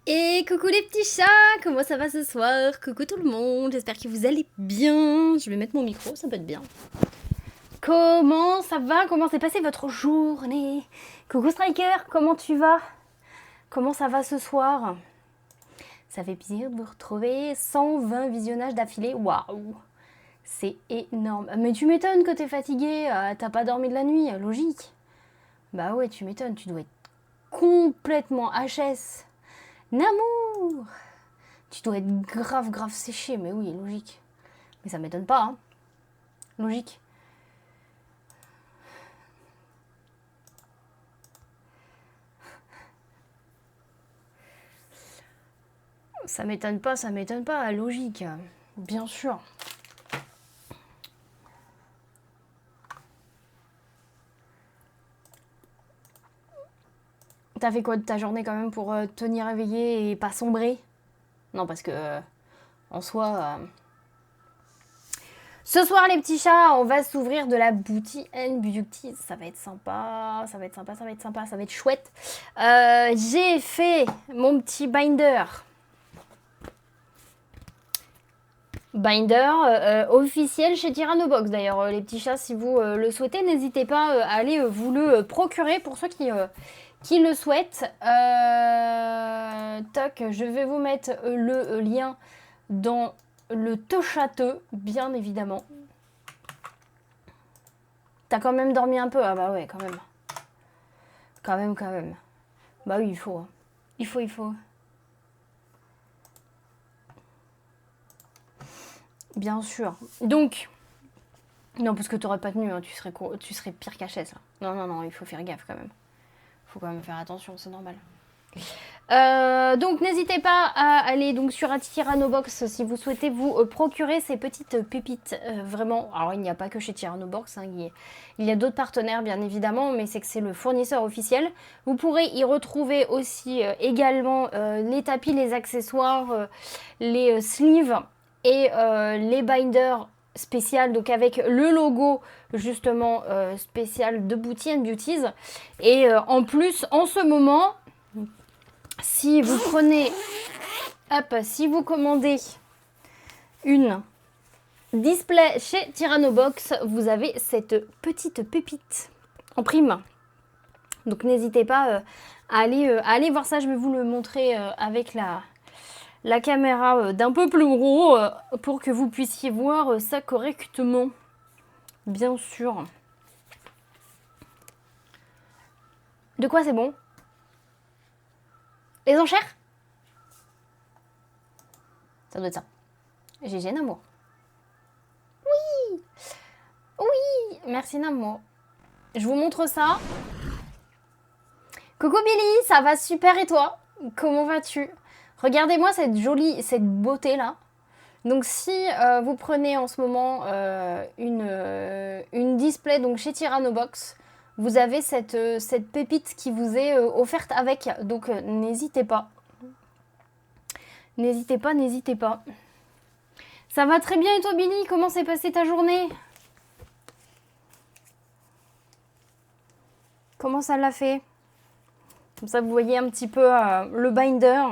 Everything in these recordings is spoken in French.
Et coucou les petits chats, comment ça va ce soir? Coucou tout le monde, j'espère que vous allez bien. Je vais mettre mon micro, ça peut être bien. Comment ça va? Comment s'est passée votre journée? Coucou Striker, comment tu vas? Comment ça va ce soir? Ça fait plaisir de vous retrouver. 120 visionnages d'affilée, waouh! C'est énorme. Mais tu m'étonnes que t'es fatigué, t'as pas dormi de la nuit, logique. Bah ouais, tu m'étonnes, tu dois être complètement HS. Namour! Tu dois être grave séché, mais oui, logique. Mais ça m'étonne pas, hein. Logique. Ça m'étonne pas, logique. Bien sûr. T'as fait quoi de ta journée quand même pour tenir éveillé et pas sombrer? Non, parce que en soi. Ce soir, les petits chats, on va s'ouvrir de la Booty and Beauty. Ça va être sympa, ça va être sympa, ça va être sympa, ça va être chouette. J'ai fait mon petit binder. Binder officiel chez Tyrannobox. D'ailleurs, les petits chats, si vous le souhaitez, n'hésitez pas à aller vous le procurer pour ceux qui le souhaitent. Toc, je vais vous mettre le lien dans le Tochâteau, bien évidemment. T'as quand même dormi un peu? Ah bah ouais, quand même. Quand même. Bah oui, il faut. Hein. Il faut. Bien sûr. Donc, non, parce que t'aurais pas tenu, hein, tu serais pire qu'HS. Non, il faut faire gaffe quand même. Faut quand même faire attention, c'est normal. Donc n'hésitez pas à aller donc sur Tyrannobox si vous souhaitez vous procurer ces petites pépites. Vraiment, alors il n'y a pas que chez Tyrannobox, hein, il y a d'autres partenaires bien évidemment, mais c'est le fournisseur officiel. Vous pourrez y retrouver aussi également les tapis, les accessoires, les sleeves et les binders spécial, donc avec le logo justement spécial de Booty and Beauties. Et en plus, en ce moment, si vous prenez, hop, si vous commandez une display chez Tyrannobox, vous avez cette petite pépite en prime. Donc n'hésitez pas à aller voir ça. Je vais vous le montrer avec la caméra d'un peu plus gros pour que vous puissiez voir ça correctement. Bien sûr. De quoi c'est bon? Les enchères? Ça doit être ça. GG Namo. Oui, merci Namo. Je vous montre ça. Coucou Billy, ça va super et toi? Comment vas-tu? Regardez-moi cette beauté là. Donc si vous prenez en ce moment une display donc chez Tyrannobox, vous avez cette pépite qui vous est offerte avec. Donc n'hésitez pas. N'hésitez pas. Ça va très bien et toi Billy? Comment s'est passée ta journée? Comment ça l'a fait? Comme ça vous voyez un petit peu le binder.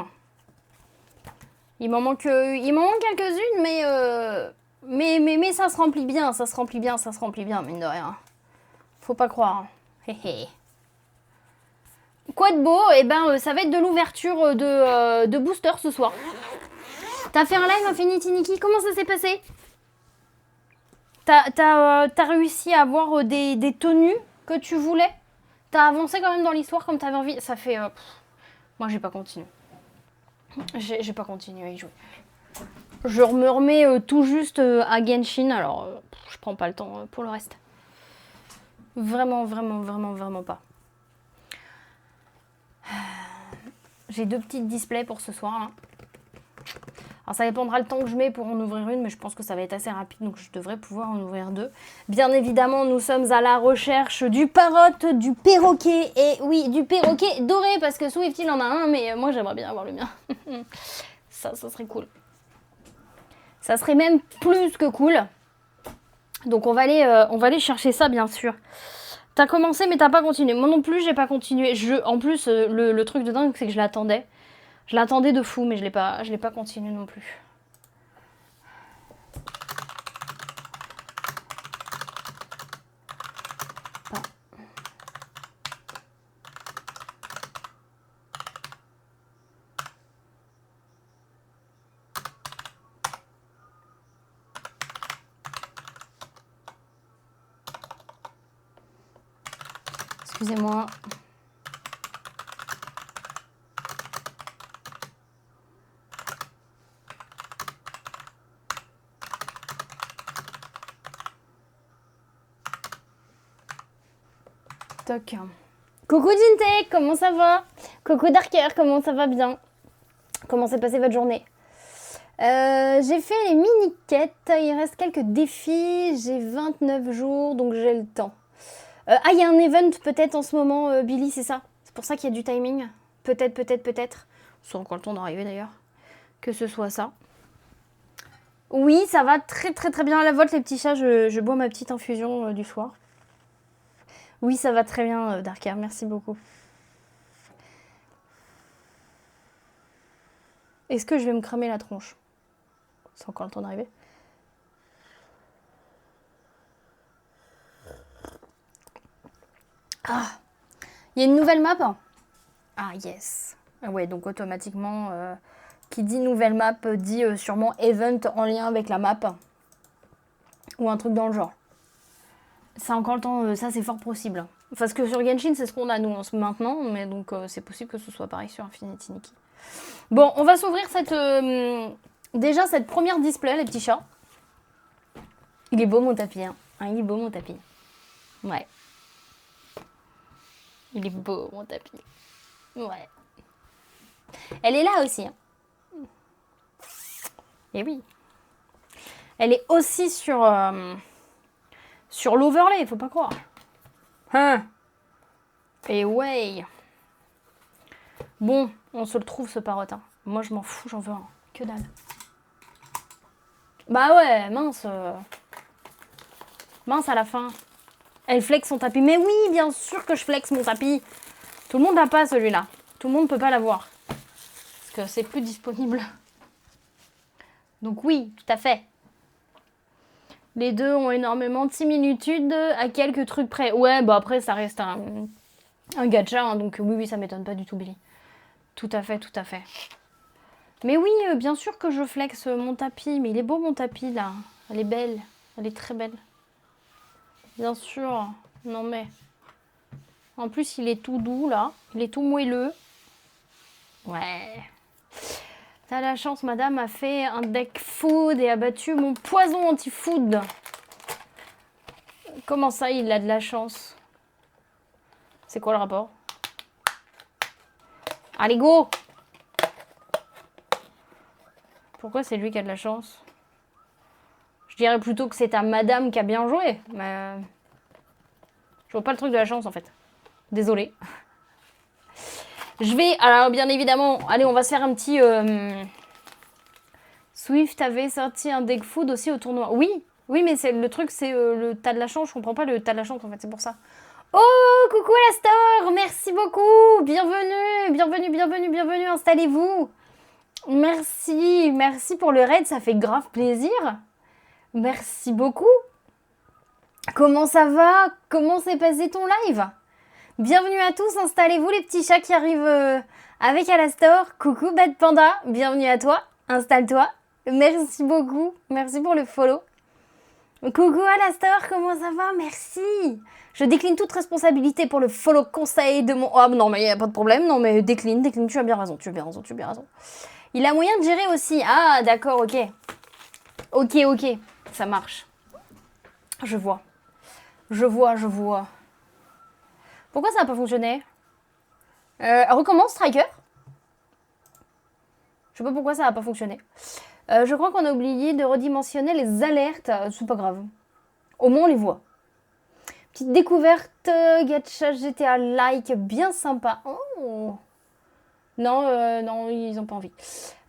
Il m'en manque quelques-unes, mais ça se remplit bien, mine de rien. Faut pas croire. Quoi de beau? Eh ben, ça va être de l'ouverture de booster ce soir. T'as fait un live Infinity Nikki? Comment ça s'est passé? T'as réussi à avoir des tenues que tu voulais? T'as avancé quand même dans l'histoire comme t'avais envie? Ça fait... Moi, j'ai pas continué. J'ai pas continué à y jouer. Je me remets tout juste à Genshin, alors je prends pas le temps pour le reste. Vraiment pas. J'ai 2 petites displays pour ce soir là. Alors ça dépendra le temps que je mets pour en ouvrir une, mais je pense que ça va être assez rapide, donc je devrais pouvoir en ouvrir 2. Bien évidemment, nous sommes à la recherche du parrot, du perroquet, et oui, du perroquet doré, parce que Swift il en a un, mais moi j'aimerais bien avoir le mien. Ça serait cool. Ça serait même plus que cool. Donc on va aller chercher ça, bien sûr. T'as commencé, mais t'as pas continué. Moi non plus, j'ai pas continué. En plus, le truc de dingue, c'est que je l'attendais. Je l'attendais de fou, mais je l'ai pas continué non plus. Excusez-moi. Toc. Coucou Jinte, comment ça va? Coucou Darker, comment ça va bien? Comment s'est passée votre journée? J'ai fait les mini-quêtes, il reste quelques défis, j'ai 29 jours, donc j'ai le temps. Il y a un event peut-être en ce moment, Billy, c'est ça? C'est pour ça qu'il y a du timing? Peut-être. C'est encore le temps d'arriver d'ailleurs. Que ce soit ça. Oui, ça va très bien à la vôtre les petits chats, je bois ma petite infusion du soir. Oui, ça va très bien, Darker, merci beaucoup. Est-ce que je vais me cramer la tronche? C'est encore le temps d'arriver. Ah, il y a une nouvelle map. Ah yes. Ah ouais, donc automatiquement, qui dit nouvelle map dit sûrement event en lien avec la map. Ou un truc dans le genre. Ça encore le temps, ça c'est fort possible. Parce que sur Genshin, c'est ce qu'on a nous maintenant, mais donc c'est possible que ce soit pareil sur Infinity Nikki. Bon, on va s'ouvrir déjà cette première display, les petits chats. Il est beau mon tapis, hein. Il est beau mon tapis. Ouais. Il est beau mon tapis. Ouais. Elle est là aussi. Hein. Et oui. Elle est aussi sur l'overlay, faut pas croire. Hein. Et ouais. Bon, on se le trouve ce parotte. Hein. Moi je m'en fous, j'en veux un. Que dalle. Bah ouais, mince. Mince à la fin. Elle flex son tapis. Mais oui, bien sûr que je flex mon tapis. Tout le monde n'a pas celui-là. Tout le monde peut pas l'avoir. Parce que c'est plus disponible. Donc oui, tout à fait. Les deux ont énormément de similitudes à quelques trucs près. Ouais, bah après ça reste un gacha, hein, donc oui, ça m'étonne pas du tout, Billy. Tout à fait. Mais oui, bien sûr que je flex mon tapis. Mais il est beau mon tapis là. Elle est belle. Elle est très belle. Bien sûr. Non mais... En plus, il est tout doux là. Il est tout moelleux. Ouais. T'as la chance, madame a fait un deck food et a battu mon poison anti-food. Comment ça, il a de la chance? C'est quoi le rapport? Allez, go! Pourquoi c'est lui qui a de la chance? Je dirais plutôt que c'est ta madame qui a bien joué. Mais... je vois pas le truc de la chance, en fait. Désolée. Je vais... alors, bien évidemment... allez, on va se faire un petit... Swift avait sorti un deck food aussi au tournoi. Oui, mais c'est le truc, c'est le tas de la chance. Je comprends pas le tas de la chance, en fait, c'est pour ça. Oh, coucou Alastor, merci beaucoup. Bienvenue, installez-vous. Merci pour le raid, ça fait grave plaisir. Merci beaucoup. Comment ça va? Comment s'est passé ton live? Bienvenue à tous, installez-vous les petits chats qui arrivent avec Alastor. Coucou Bad Panda, bienvenue à toi, installe-toi. Merci beaucoup, merci pour le follow. Coucou Alastor, comment ça va? Merci. Je décline toute responsabilité pour le follow conseil de mon... oh non mais il n'y a pas de problème, non mais décline, tu as bien raison. Il a moyen de gérer aussi. Ah d'accord, ok. Ok, ça marche. Je vois. Pourquoi ça n'a pas fonctionné? Recommence Striker. Je sais pas pourquoi ça n'a pas fonctionné. Je crois qu'on a oublié de redimensionner les alertes. C'est pas grave. Au moins on les voit. Petite découverte, gacha GTA like, bien sympa. Oh. Non, ils ont pas envie.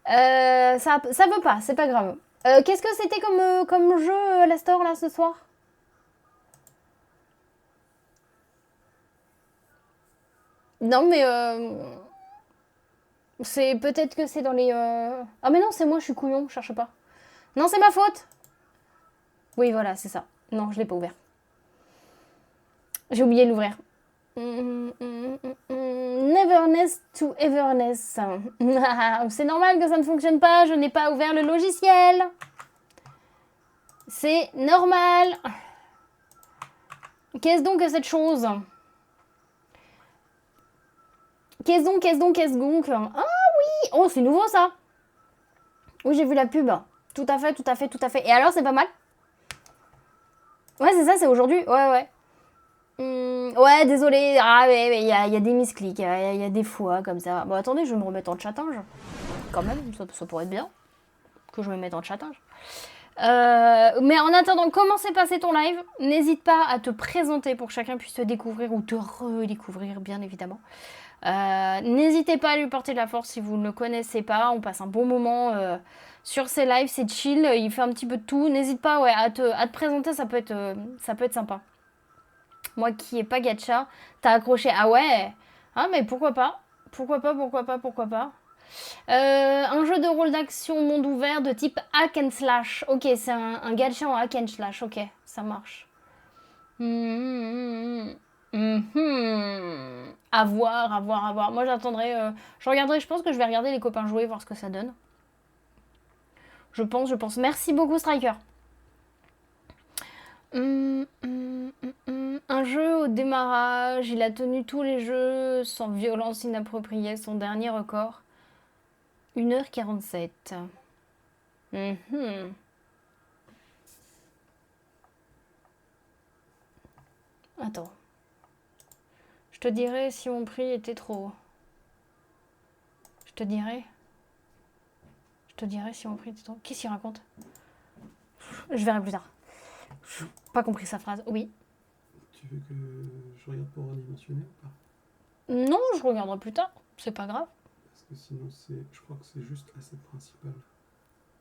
Ça veut pas, c'est pas grave. Qu'est-ce que c'était comme jeu la store là ce soir? Non mais C'est peut-être que c'est dans les... Ah mais non, c'est moi, je suis couillon, je cherche pas. Non, c'est ma faute. Oui, voilà, c'est ça. Non, je l'ai pas ouvert. J'ai oublié de l'ouvrir. Neverness to Everness. C'est normal que ça ne fonctionne pas, je n'ai pas ouvert le logiciel. C'est normal. Qu'est-ce donc que cette chose? Qu'est-ce donc? Ah oui. Oh, c'est nouveau ça. Oui, j'ai vu la pub. Tout à fait. Et alors, c'est pas mal? Ouais, c'est ça, c'est aujourd'hui. Ouais. Ouais, désolé. Ah, mais il y a des misclics. Il y a des fois comme ça. Bon, attendez, je vais me remettre en chattinge. Quand même, ça pourrait être bien que je me mette en chattinge. Mais en attendant, comment s'est passé ton live? N'hésite pas à te présenter pour que chacun puisse te découvrir ou te redécouvrir, bien évidemment. N'hésitez pas à lui porter de la force si vous ne le connaissez pas. On passe un bon moment sur ses lives, c'est chill. Il fait un petit peu de tout. N'hésite pas à te présenter, ça peut être sympa. Moi qui n'ai pas gacha, t'as accroché. Ah ouais. Ah mais pourquoi pas? Pourquoi pas? Un jeu de rôle d'action monde ouvert de type hack and slash. Ok, c'est un gacha en hack and slash. Ok, ça marche. À voir. Moi j'attendrai. Je regarderai, je pense que je vais regarder les copains jouer, voir ce que ça donne. Je pense. Merci beaucoup, Striker. Un jeu au démarrage, il a tenu tous les jeux sans violence inappropriée, son dernier record. 1h47. Attends. Je te dirai si mon prix était trop. Je te dirai si mon prix était trop. Qu'est-ce qu'il raconte? Je verrai plus tard. J'ai pas compris sa phrase. Oui. Tu veux que je regarde pour redimensionner ou pas? Non, je regarderai plus tard. C'est pas grave. Parce que sinon, je crois que c'est juste l'asset principal.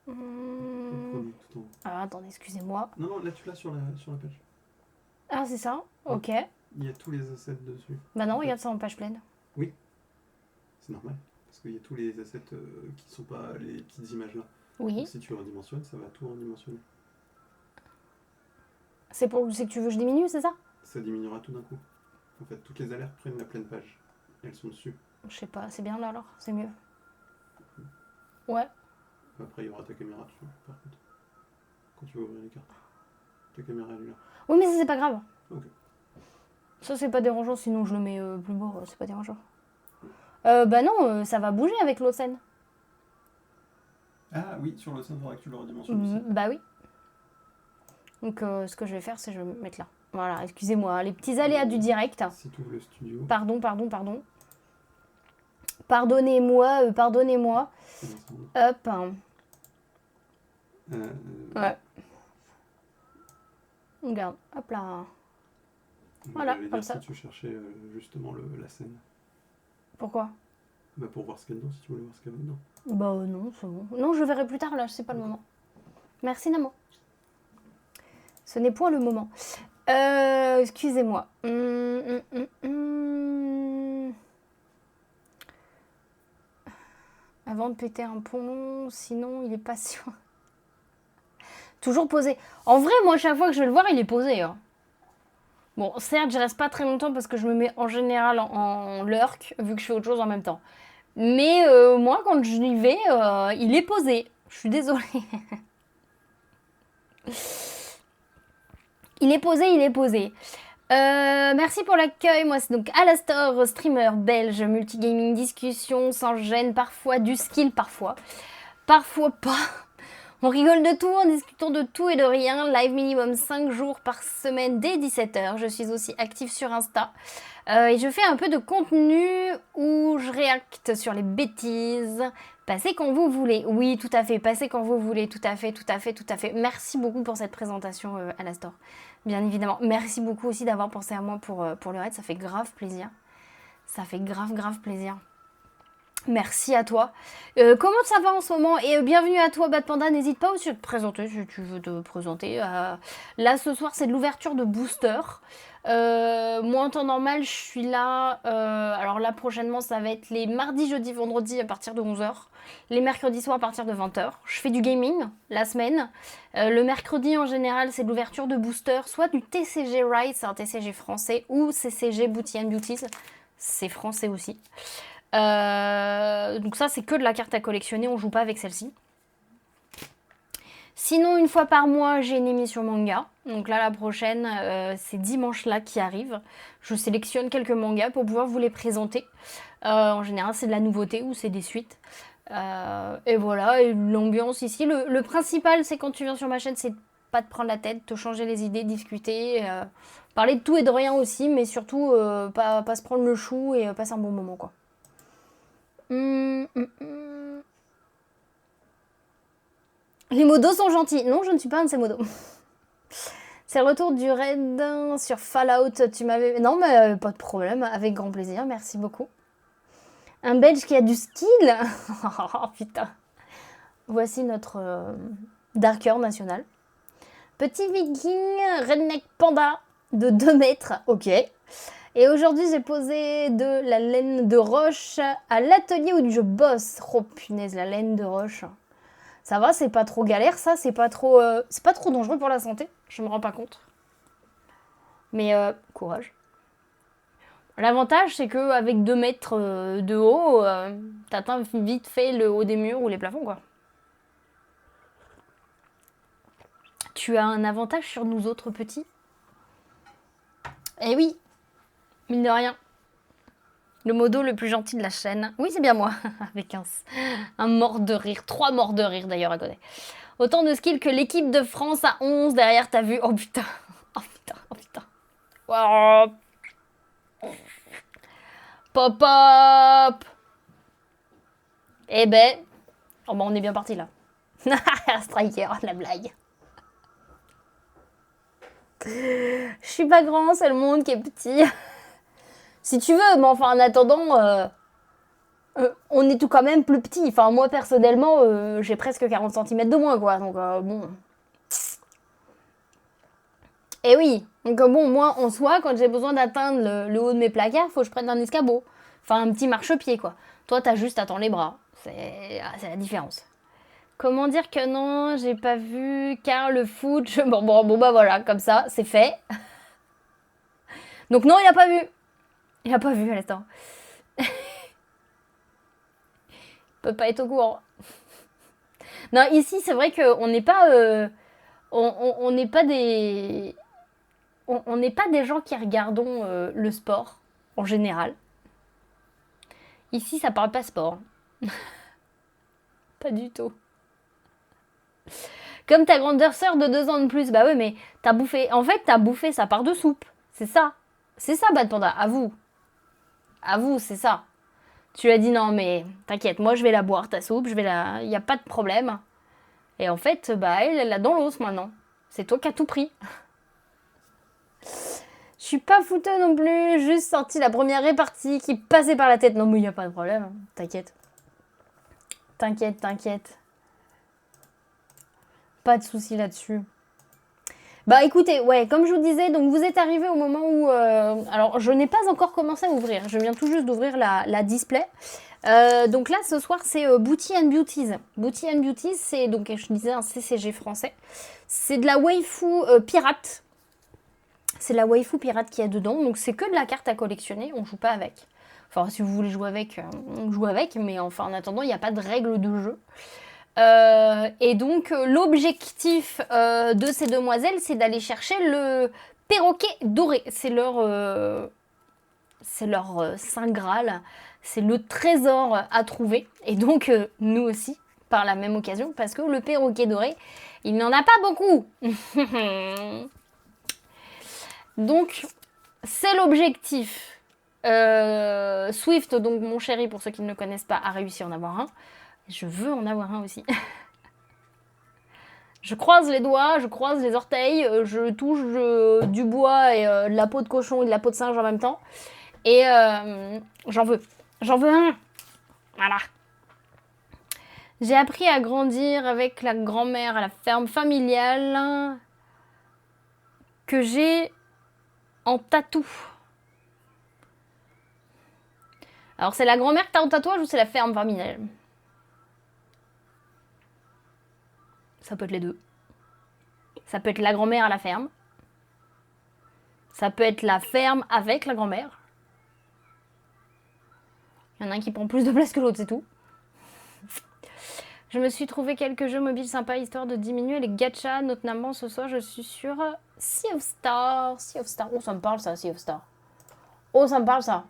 Tout en haut. Ah, attendez, excusez-moi. Non, là tu l'as sur la page. Ah, c'est ça? Ok. Il y a tous les assets dessus. Bah non, regarde ça en page pleine. Oui. C'est normal. Parce qu'il y a tous les assets qui sont pas les petites images là. Oui. Donc si tu redimensionnes, ça va tout redimensionner. C'est que tu veux que je diminue, c'est ça? Ça diminuera tout d'un coup. En fait, toutes les alertes prennent la pleine page. Et elles sont dessus. Je sais pas, c'est bien là alors? C'est mieux. Ouais. Après, il y aura ta caméra dessus, par contre. Quand tu vas ouvrir les cartes. Ta caméra, elle est là. Oui, mais ça, c'est pas grave. Ok. Ça, c'est pas dérangeant, sinon je le mets plus bas, c'est pas dérangeant. Bah non, ça va bouger avec l'autre scène. Ah oui, sur le scène, il faudra que tu le redimensionnes aussi. Bah oui. Donc, ce que je vais faire, c'est que je vais me mettre là. Voilà, excusez-moi, les petits aléas du direct. Si tu ouvres le studio. Pardon. Pardonnez-moi. Hop. Ouais. Regarde, hop là. Voilà, comme ça. Si tu cherchais justement la scène. Pourquoi? Bah pour voir ce qu'il y a dedans, si tu voulais voir ce qu'il y a dedans. Bah non, c'est bon. Non, je verrai plus tard, là, c'est pas le moment. Merci, Namo. Ce n'est point le moment. Excusez-moi. Avant de péter un pont, sinon il est patient. Toujours posé. En vrai, moi, chaque fois que je vais le voir, il est posé. Hein. Bon, certes, je reste pas très longtemps parce que je me mets en général en lurk, vu que je fais autre chose en même temps. Mais moi, quand je y vais, il est posé. Je suis désolée. Il est posé. Merci pour l'accueil. Moi, c'est donc Alastor, streamer belge, multigaming, discussion, sans gêne, parfois du skill, parfois pas. On rigole de tout en discutant de tout et de rien. Live minimum 5 jours par semaine dès 17h. Je suis aussi active sur Insta. Et je fais un peu de contenu où je réacte sur les bêtises. Passez quand vous voulez. Oui, tout à fait. Passez quand vous voulez. Tout à fait. Merci beaucoup pour cette présentation, Alastor. Bien évidemment. Merci beaucoup aussi d'avoir pensé à moi pour le raid. Ça fait grave plaisir. Ça fait grave plaisir. Merci à toi. Comment ça va en ce moment? Et bienvenue à toi, Bad Panda. N'hésite pas aussi à te présenter si tu veux te présenter. Là, ce soir, c'est de l'ouverture de booster. Moi, en temps normal, je suis là. Alors là, prochainement, ça va être les mardis, jeudis, vendredis à partir de 11h. Les mercredis soirs à partir de 20h. Je fais du gaming la semaine. Le mercredi, en général, c'est de l'ouverture de booster. Soit du TCG Ride, c'est un TCG français, ou CCG Booty and Beauties. C'est français aussi. Donc ça, c'est que de la carte à collectionner, on joue pas avec celle-ci. Sinon, une fois par mois, j'ai une émission manga. Donc là, la prochaine, c'est dimanche là qui arrive. Je sélectionne quelques mangas pour pouvoir vous les présenter. En général, c'est de la nouveauté ou c'est des suites. Et voilà, et l'ambiance ici. Le principal, c'est quand tu viens sur ma chaîne, c'est pas de prendre la tête, te changer les idées, discuter, parler de tout et de rien aussi, mais surtout pas se prendre le chou et passer un bon moment, quoi. Les modos sont gentils. Non, je ne suis pas un de ces modos. C'est le retour du raid sur Fallout. Tu m'avais... Non, mais pas de problème. Avec grand plaisir. Merci beaucoup. Un Belge qui a du style. Oh, putain. Voici notre Darker national. Petit viking redneck panda de 2 mètres. Ok. Et aujourd'hui, j'ai posé de la laine de roche à l'atelier où je bosse. Oh punaise, la laine de roche. Ça va, c'est pas trop galère, ça, c'est pas trop dangereux pour la santé. Je me rends pas compte. Mais courage. L'avantage, c'est que avec 2 mètres de haut, t'atteins vite fait le haut des murs ou les plafonds, quoi. Tu as un avantage sur nous autres petits. Eh oui, mine de rien. Le modo le plus gentil de la chaîne. Oui, c'est bien moi. Avec un mort de rire. 3 morts de rire d'ailleurs à côté. Autant de skills que l'équipe de France à 11 derrière, t'as vu. Oh putain. Oh putain. Oh putain. Oh. Pop up. Eh ben. Oh bah on est bien parti là. Striker, la blague. Je suis pas grand, c'est le monde qui est petit. Si tu veux, mais enfin en attendant, on est tout quand même plus petit. Enfin moi personnellement, j'ai presque 40 cm de moins quoi. Donc bon. Et oui, donc bon, moi en soi, quand j'ai besoin d'atteindre le haut de mes placards, faut que je prenne un escabeau. Enfin un petit marchepied quoi. Toi t'as juste à tendre les bras. C'est la différence. Comment dire que non, j'ai pas vu car le foot... Bon bah voilà, comme ça, c'est fait. Donc non, il a pas vu. Il a pas vu à l'instant. Il peut pas être au courant. Non, ici, c'est vrai qu'on n'est pas... on n'est pas des... On n'est pas des gens qui regardons le sport, en général. Ici, ça parle pas sport. Pas du tout. Comme ta grande sœur de 2 ans de plus. Bah ouais, mais t'as bouffé... En fait, t'as bouffé sa part de soupe. C'est ça. C'est ça, Bad Panda. À vous. À vous, c'est ça. Tu lui as dit non, mais t'inquiète, moi je vais la boire, ta soupe, je vais la... Y a pas de problème. Et en fait, bah elle l'a dans l'os maintenant. C'est toi qui as tout pris. Je suis pas fouteux non plus, juste sorti la première répartie qui passait par la tête. Non mais y a pas de problème, t'inquiète. T'inquiète, t'inquiète. Pas de soucis là-dessus. Bah écoutez, ouais, comme je vous disais, donc vous êtes arrivé au moment où... alors, je n'ai pas encore commencé à ouvrir. Je viens tout juste d'ouvrir la display. Donc là, ce soir, c'est Booty and Beauties. Booty and Beauties, c'est, donc, je disais, un CCG français. C'est de la waifu pirate. C'est la waifu pirate qu'il y a dedans. Donc c'est que de la carte à collectionner, on joue pas avec. Enfin, si vous voulez jouer avec, on joue avec. Mais enfin, en attendant, il n'y a pas de règles de jeu. Et donc l'objectif de ces demoiselles, c'est d'aller chercher le perroquet doré. C'est leur saint graal, c'est le trésor à trouver. Et donc nous aussi, par la même occasion, parce que le perroquet doré, il n'en a pas beaucoup. Donc c'est l'objectif. Swift, donc mon chéri, pour ceux qui ne le connaissent pas, a réussi à en avoir un. Je veux en avoir un aussi. Je croise les doigts, je croise les orteils, je touche du bois et de la peau de cochon et de la peau de singe en même temps. Et j'en veux. J'en veux un. Voilà. J'ai appris à grandir avec la grand-mère à la ferme familiale que j'ai en tatou. Alors, c'est la grand-mère que t'as en tatouage ou c'est la ferme familiale? Ça peut être les deux. Ça peut être la grand-mère à la ferme. Ça peut être la ferme avec la grand-mère. Il y en a un qui prend plus de place que l'autre, c'est tout. Je me suis trouvé quelques jeux mobiles sympas histoire de diminuer les gachas. Notamment ce soir, je suis sur Sea of Stars. Sea of Stars. Oh, ça me parle ça, Sea of Stars. Oh, ça me parle ça.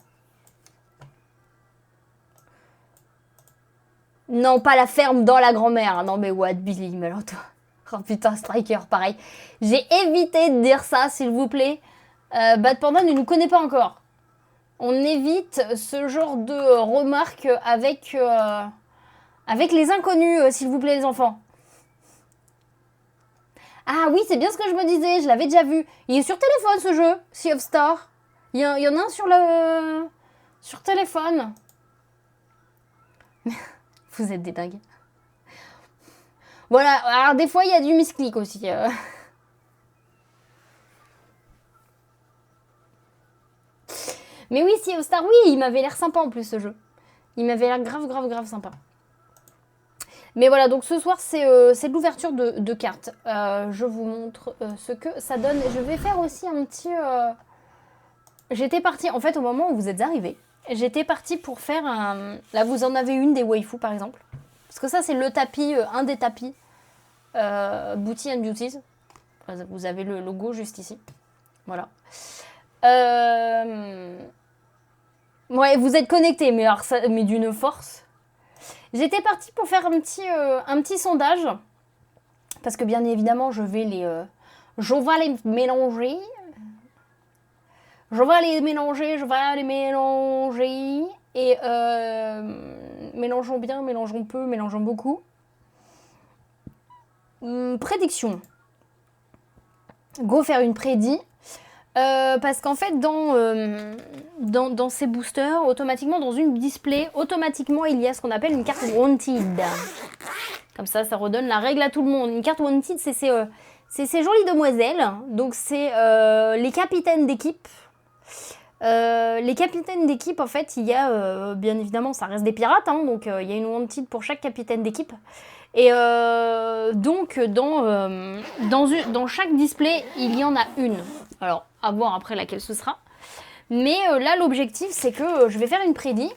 Non, pas la ferme dans la grand-mère. Non, mais what, Billy, mais alors toi. Oh putain, Striker, pareil. J'ai évité de dire ça, s'il vous plaît. Bad Panda ne nous connaît pas encore. On évite ce genre de remarques avec les inconnus, s'il vous plaît, les enfants. Ah oui, c'est bien ce que je me disais, je l'avais déjà vu. Il est sur téléphone, ce jeu, Sea of Stars. Il y en a un sur téléphone. Vous êtes des dingues. Voilà, alors des fois, il y a du misclick aussi. Mais oui, Sea of Stars, oui, il m'avait l'air sympa en plus, ce jeu. Il m'avait l'air grave sympa. Mais voilà, donc ce soir, c'est de l'ouverture de cartes. Je vous montre ce que ça donne. Je vais faire aussi un petit... J'étais partie, en fait, au moment où vous êtes arrivés, j'étais partie pour faire un... Là, vous en avez une des waifus, par exemple. Parce que ça, c'est le tapis, un des tapis. Booty and Beauties. Vous avez le logo juste ici. Voilà. Ouais, vous êtes connectés, mais, mais d'une force. J'étais partie pour faire un petit sondage. Parce que bien évidemment, je vais les mélanger. Et mélangeons bien, mélangeons peu, mélangeons beaucoup. Prédiction. Go faire une prédit. Parce qu'en fait, dans ces boosters, automatiquement, dans une display, automatiquement, il y a ce qu'on appelle une carte Wanted. Comme ça redonne la règle à tout le monde. Une carte Wanted, c'est ces jolies demoiselles. Donc, c'est les capitaines d'équipe. Les capitaines d'équipe, en fait, il y a, bien évidemment, ça reste des pirates. Hein, donc, il y a une Wanted pour chaque capitaine d'équipe. Et donc, dans chaque display, il y en a une. Alors, à voir après laquelle ce sera. Mais là, l'objectif, c'est que je vais faire une prédit.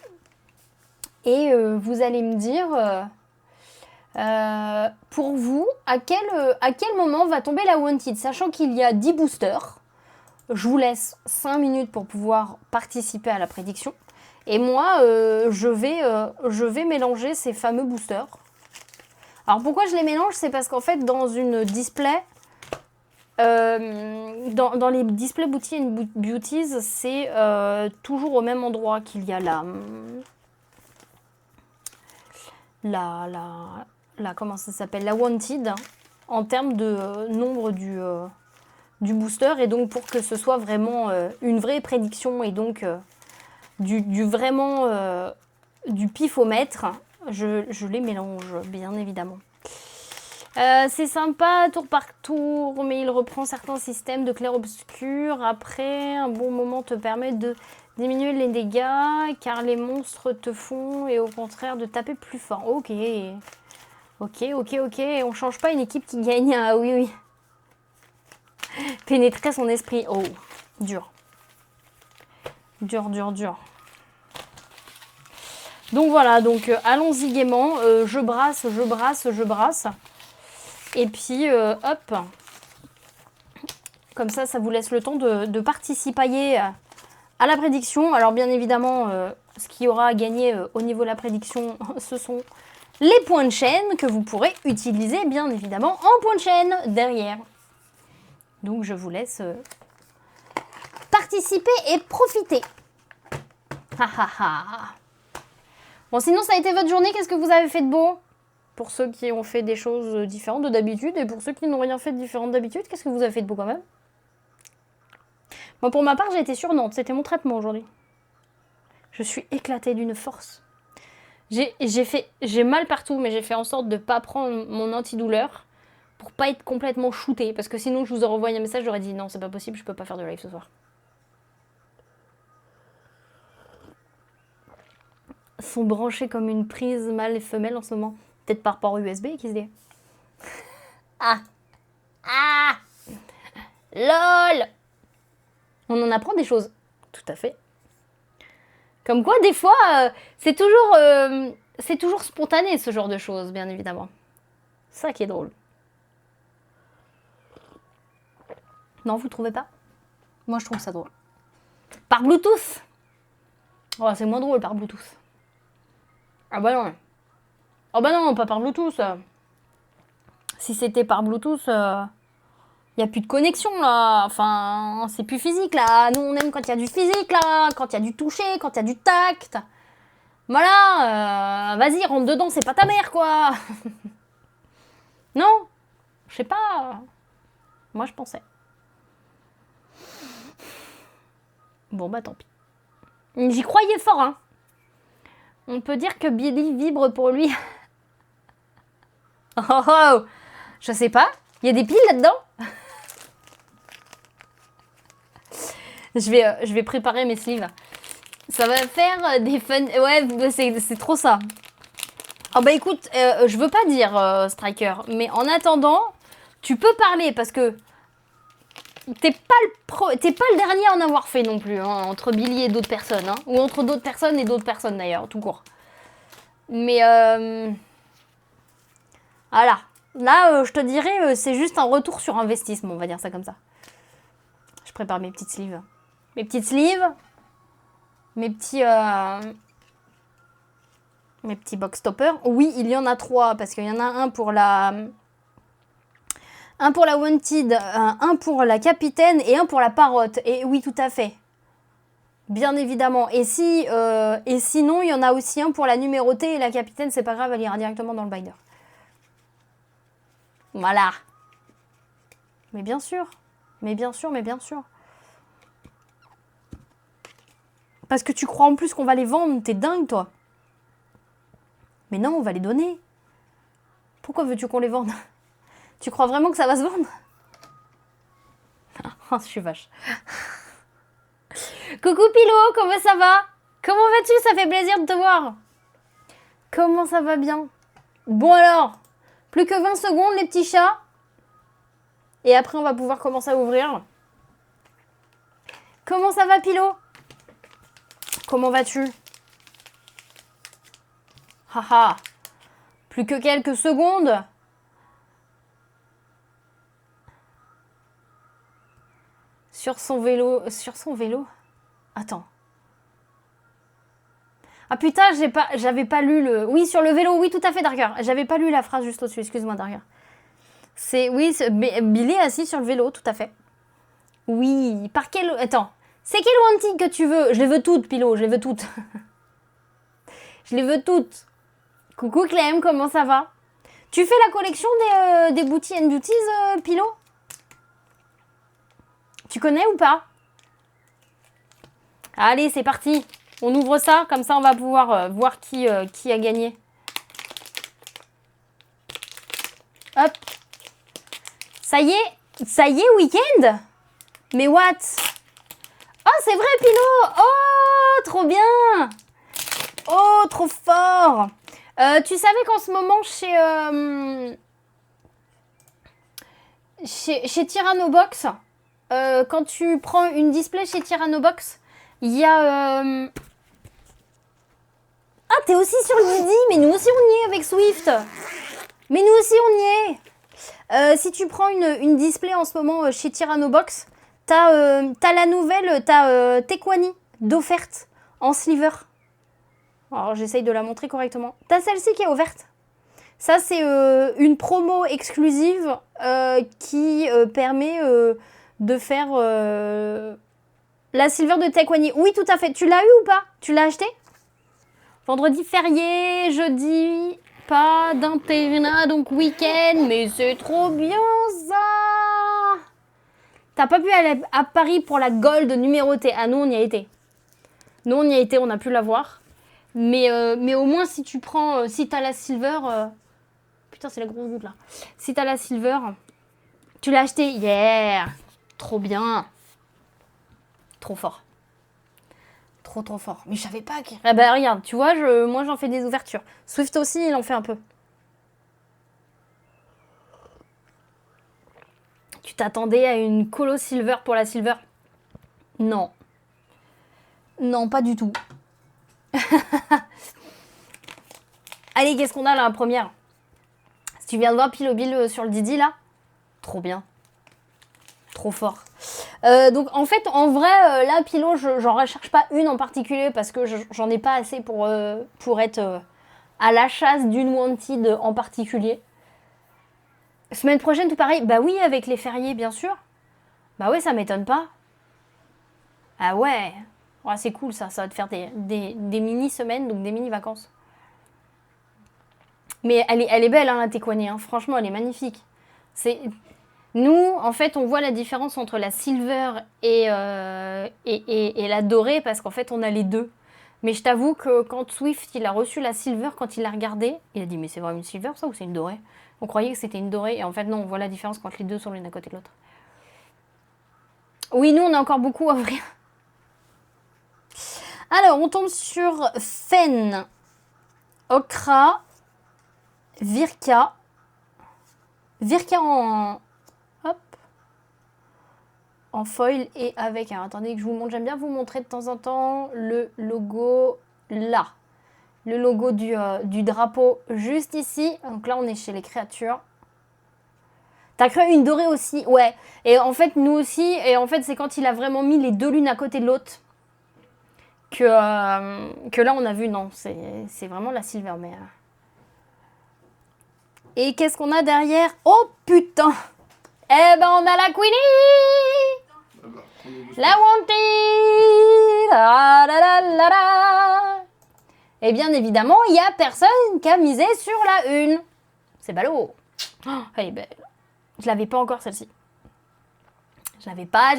Et vous allez me dire, pour vous, à quel moment va tomber la Wanted? Sachant qu'il y a 10 boosters. Je vous laisse 5 minutes pour pouvoir participer à la prédiction. Et moi, je vais mélanger ces fameux boosters. Alors pourquoi je les mélange? C'est parce qu'en fait, dans une display... dans les displays Booty and Beauties, c'est toujours au même endroit qu'il y a comment ça s'appelle, la Wanted, en termes de nombre du booster. Et donc pour que ce soit vraiment une vraie prédiction et donc du pifomètre, je les mélange, bien évidemment. C'est sympa tour par tour, mais il reprend certains systèmes de clair-obscur. Après, un bon moment te permet de diminuer les dégâts, car les monstres te font, et au contraire de taper plus fort. Ok. On change pas une équipe qui gagne. Ah oui. Pénétrer son esprit. Oh, dur. Dur. Donc voilà, allons-y gaiement. Je brasse. Et puis, hop. Comme ça vous laisse le temps de participer à la prédiction. Alors, bien évidemment, ce qu'il y aura à gagner au niveau de la prédiction, ce sont les points de chaîne que vous pourrez utiliser, bien évidemment, en points de chaîne derrière. Donc, je vous laisse participer et profiter. Bon, sinon, ça a été votre journée. Qu'est-ce que vous avez fait de beau? Pour ceux qui ont fait des choses différentes de d'habitude, et pour ceux qui n'ont rien fait de différent d'habitude, qu'est-ce que vous avez fait de beau quand même? Moi, pour ma part, j'ai été sur Nantes. C'était mon traitement aujourd'hui. Je suis éclatée d'une force. J'ai mal partout, mais j'ai fait en sorte de pas prendre mon antidouleur pour pas être complètement shootée. Parce que sinon, je vous aurais envoyé un message, j'aurais dit non, c'est pas possible, je peux pas faire de live ce soir. Sont branchés comme une prise mâle et femelle en ce moment. Peut-être par port USB qui se dit. Ah. Ah. LOL. On en apprend des choses. Tout à fait. Comme quoi, des fois, c'est toujours spontané ce genre de choses, bien évidemment. Ça qui est drôle. Non, vous trouvez pas? Moi, je trouve ça drôle. Par Bluetooth. Oh, c'est moins drôle par Bluetooth. Ah bah non. Oh bah non, pas par Bluetooth. Si c'était par Bluetooth, y a plus de connexion là. Enfin, c'est plus physique là. Nous, on aime quand il y a du physique là, quand il y a du toucher, quand il y a du tact. Voilà, vas-y, rentre dedans, c'est pas ta mère quoi. Non, je sais pas. Moi, je pensais. Bon, bah tant pis. J'y croyais fort, hein. On peut dire que Billy vibre pour lui. Oh, oh, je sais pas. Il y a des piles là-dedans. Je vais préparer mes sleeves. Ça va faire des fun... Ouais, c'est trop ça. Oh bah écoute, je veux pas dire Striker, mais en attendant, tu peux parler parce que t'es pas le dernier à en avoir fait non plus, hein, entre Billy et d'autres personnes, hein, ou entre d'autres personnes et d'autres personnes d'ailleurs, tout court. Mais voilà, là je te dirais, c'est juste un retour sur investissement, on va dire ça comme ça. Je prépare mes petites sleeves. Mes petites sleeves, mes petits box toppers. Oui, il y en a 3 parce qu'il y en a un pour la Wanted, un pour la Capitaine et un pour la Parotte. Et oui, tout à fait. Bien évidemment. Et sinon, il y en a aussi un pour la numérotée et la Capitaine, c'est pas grave, elle ira directement dans le binder. Voilà. Mais bien sûr. Mais bien sûr. Parce que tu crois en plus qu'on va les vendre, t'es dingue toi. Mais non, on va les donner. Pourquoi veux-tu qu'on les vende? Tu crois vraiment que ça va se vendre? Oh, je suis vache. Coucou Pilo, comment ça va? Comment vas-tu? Ça fait plaisir de te voir. Comment ça va bien? Bon alors, plus que 20 secondes les petits chats. Et après on va pouvoir commencer à ouvrir. Comment ça va Pilo? Comment vas-tu? Haha. Plus que quelques secondes. Sur son vélo. Attends. Ah putain, j'avais pas lu le... Oui, sur le vélo, oui, tout à fait, Darker. J'avais pas lu la phrase juste au-dessus, excuse-moi, Darker. Billy est assis sur le vélo, tout à fait. Oui, par quel... Attends, c'est quelle Wanted que tu veux? Je les veux toutes, Pilo, je les veux toutes. Je les veux toutes. Coucou Clem, comment ça va? Tu fais la collection des Booty and Beauties, Pilo? Tu connais ou pas? Allez, c'est parti. On ouvre ça, comme ça on va pouvoir voir qui a gagné. Hop. Ça y est, week-end? Mais what? Oh, c'est vrai, Pilo! Oh, trop bien! Oh, trop fort! Tu savais qu'en ce moment, chez Tyrannobox, quand tu prends une display chez Tyrannobox, il y a... Ah, t'es aussi sur le Didi, mais nous aussi on y est avec Swift. Mais nous aussi on y est. Si tu prends une display en ce moment chez Tyrannobox, t'as la nouvelle, t'as Tequani d'offerte en sliver. Alors j'essaye de la montrer correctement. T'as celle-ci qui est ouverte. Ça c'est une promo exclusive qui permet de faire la silver de Tequani. Oui, tout à fait. Tu l'as eu ou pas? Tu l'as acheté? Vendredi férié, jeudi, pas d'internat, donc week-end, mais c'est trop bien ça! T'as pas pu aller à Paris pour la Gold numérotée? Ah, nous on y a été. Nous on y a été, on a pu la voir. Mais au moins, si tu prends... si t'as la silver... Putain, c'est la grosse goutte, là. Si t'as la silver, tu l'as acheté. Yeah! Trop bien. Trop fort. Trop fort. Mais je savais pas que... Ah bah regarde, tu vois, moi j'en fais des ouvertures. Swift aussi, il en fait un peu. Tu t'attendais à une colo silver pour la silver? Non. Non, pas du tout. Allez, qu'est-ce qu'on a là, la première? Si tu viens de voir Pile au Bill sur le Didi, là, trop bien. Trop fort. Donc, en fait, en vrai, là, Pilo, j'en recherche pas une en particulier parce que j'en ai pas assez pour être à la chasse d'une Wanted en particulier. Semaine prochaine, tout pareil. Bah oui, avec les fériés, bien sûr. Bah ouais, ça m'étonne pas. Ah ouais. Ouais, c'est cool, ça. Ça va te faire des mini-semaines, donc des mini-vacances. Mais elle est belle, hein, la Tequani. Hein. Franchement, elle est magnifique. Nous, en fait, on voit la différence entre la silver et la dorée parce qu'en fait, on a les deux. Mais je t'avoue que quand Swift, il a reçu la silver, quand il l'a regardée, il a dit « Mais c'est vraiment une silver, ça, ou c'est une dorée ?» On croyait que c'était une dorée. Et en fait, non, on voit la différence quand les deux sont l'une à côté de l'autre. Oui, nous, on a encore beaucoup à ouvrir. Alors, on tombe sur Fen, Okra, Virka en foil et avec... Alors, attendez que je vous montre. J'aime bien vous montrer de temps en temps le logo là. Le logo du drapeau juste ici. Donc là, on est chez les créatures. T'as créé une dorée aussi? Ouais. Et en fait, nous aussi. Et en fait, c'est quand il a vraiment mis les deux l'une à côté de l'autre que là, on a vu. Non, c'est vraiment la silver. Mais... Et qu'est-ce qu'on a derrière? Oh putain! Eh ben, on a la Queenie! La Wanted! La la la la! Et bien évidemment, il n'y a personne qui a misé sur la une. C'est ballot. Oh, elle est belle. Je l'avais pas encore celle-ci. Je l'avais pas.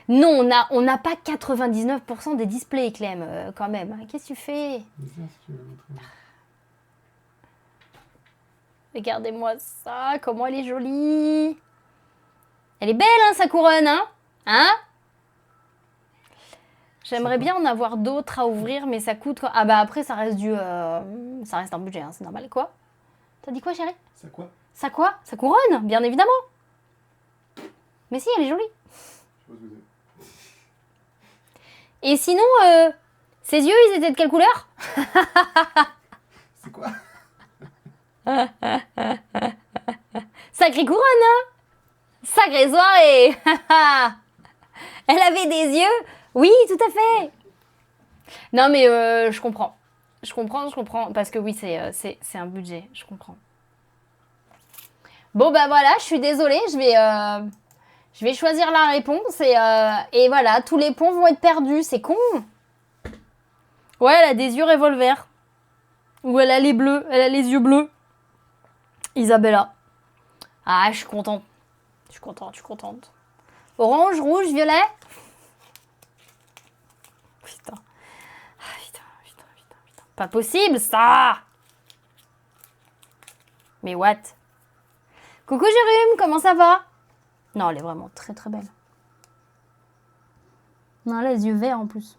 Non, on n'a pas 99% des displays, Clem, quand même. Qu'est-ce que tu fais? Regardez-moi ça, comment elle est jolie. Elle est belle, hein, sa couronne, hein? Hein? J'aimerais bien en avoir d'autres à ouvrir, mais ça coûte... Ah bah après, ça reste ça reste un budget, hein, c'est normal. Quoi? T'as dit quoi, chérie? Ça quoi? Ça quoi? Sa couronne, bien évidemment. Mais si, elle est jolie. Je sais pas ce que c'est. Et sinon, ses yeux, ils étaient de quelle couleur? C'est quoi? Sacrée couronne, hein? Sacrée soirée. Elle avait des yeux. Oui, tout à fait. Non, mais je comprends. Je comprends. Parce que oui, c'est un budget. Je comprends. Bon, bah voilà, je suis désolée. Je vais choisir la réponse. Et voilà, tous les ponts vont être perdus. C'est con. Ouais, elle a des yeux revolver. Ou elle a les bleus. Elle a les yeux bleus. Isabella. Ah, je suis contente. Je suis contente. Orange, rouge, violet. Putain. Pas possible, ça. Mais what? Coucou Jérôme, comment ça va? Non, elle est vraiment très très belle. Non, elle a les yeux verts en plus.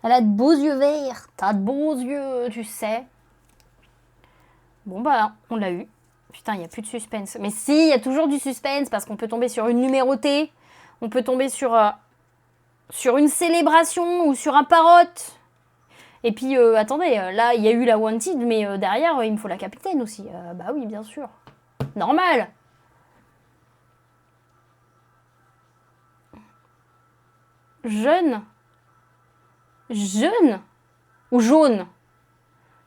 Elle a de beaux yeux verts. T'as de beaux yeux, tu sais. Bon bah, on l'a eu. Putain, il n'y a plus de suspense. Mais si, il y a toujours du suspense parce qu'on peut tomber sur une numérotée. On peut tomber sur une célébration ou sur un parotte. Et puis, attendez, là, il y a eu la Wanted, mais derrière, il me faut la capitaine aussi. Bah oui, bien sûr. Normal. Jeune. Jeune ou jaune?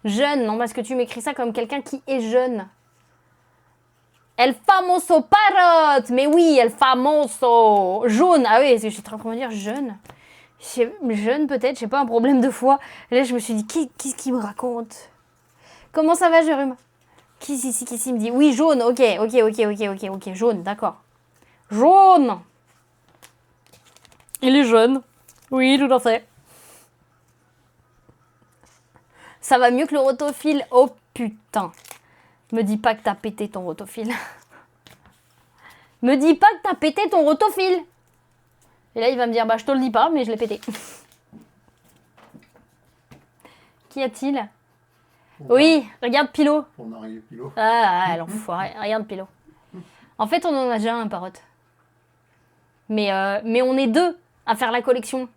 Jeune, non, parce que tu m'écris ça comme quelqu'un qui est jeune. El famoso parrot. Mais oui, el famoso. Jaune. Ah oui, je suis en train de dire jeune. Jeune peut-être, j'ai pas un problème de foi. Là, je me suis dit, qu'est-ce qu'il me raconte? Comment ça va, Jérôme? Qui me dit? Oui, jaune, ok, jaune, d'accord. Jaune. Il est jeune. Oui, tout à fait. Ça va mieux que le rotophile. Oh putain. Me dis pas que t'as pété ton rotophile. Me dis pas que t'as pété ton rotophile. Et là, il va me dire, bah je te le dis pas, mais je l'ai pété. Qu'y a-t-il? Oui, regarde Pilot. On arrive Pilot. Ah, l'enfoiré. Regarde Pilot. En fait, on en a déjà un, Parotte. Mais on est deux à faire la collection.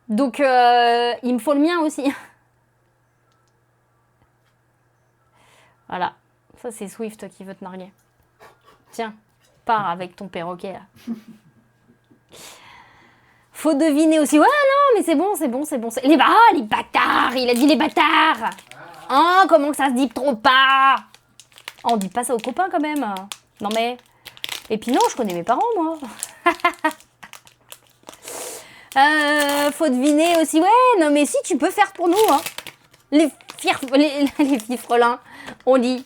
Donc, il me faut le mien aussi. Voilà. Ça, c'est Swift qui veut te narguer. Tiens, pars avec ton perroquet, là. Faut deviner aussi. Ouais, non, mais c'est bon, c'est bon, c'est bon. Les bâtards. Il a dit les bâtards. Oh, comment que ça se dit trop pas? Oh, on dit pas ça aux copains, quand même. Non, mais... Et puis non, je connais mes parents, moi. Faut deviner aussi. Ouais, non, mais si, tu peux faire pour nous, hein. Les fifrelins, on dit.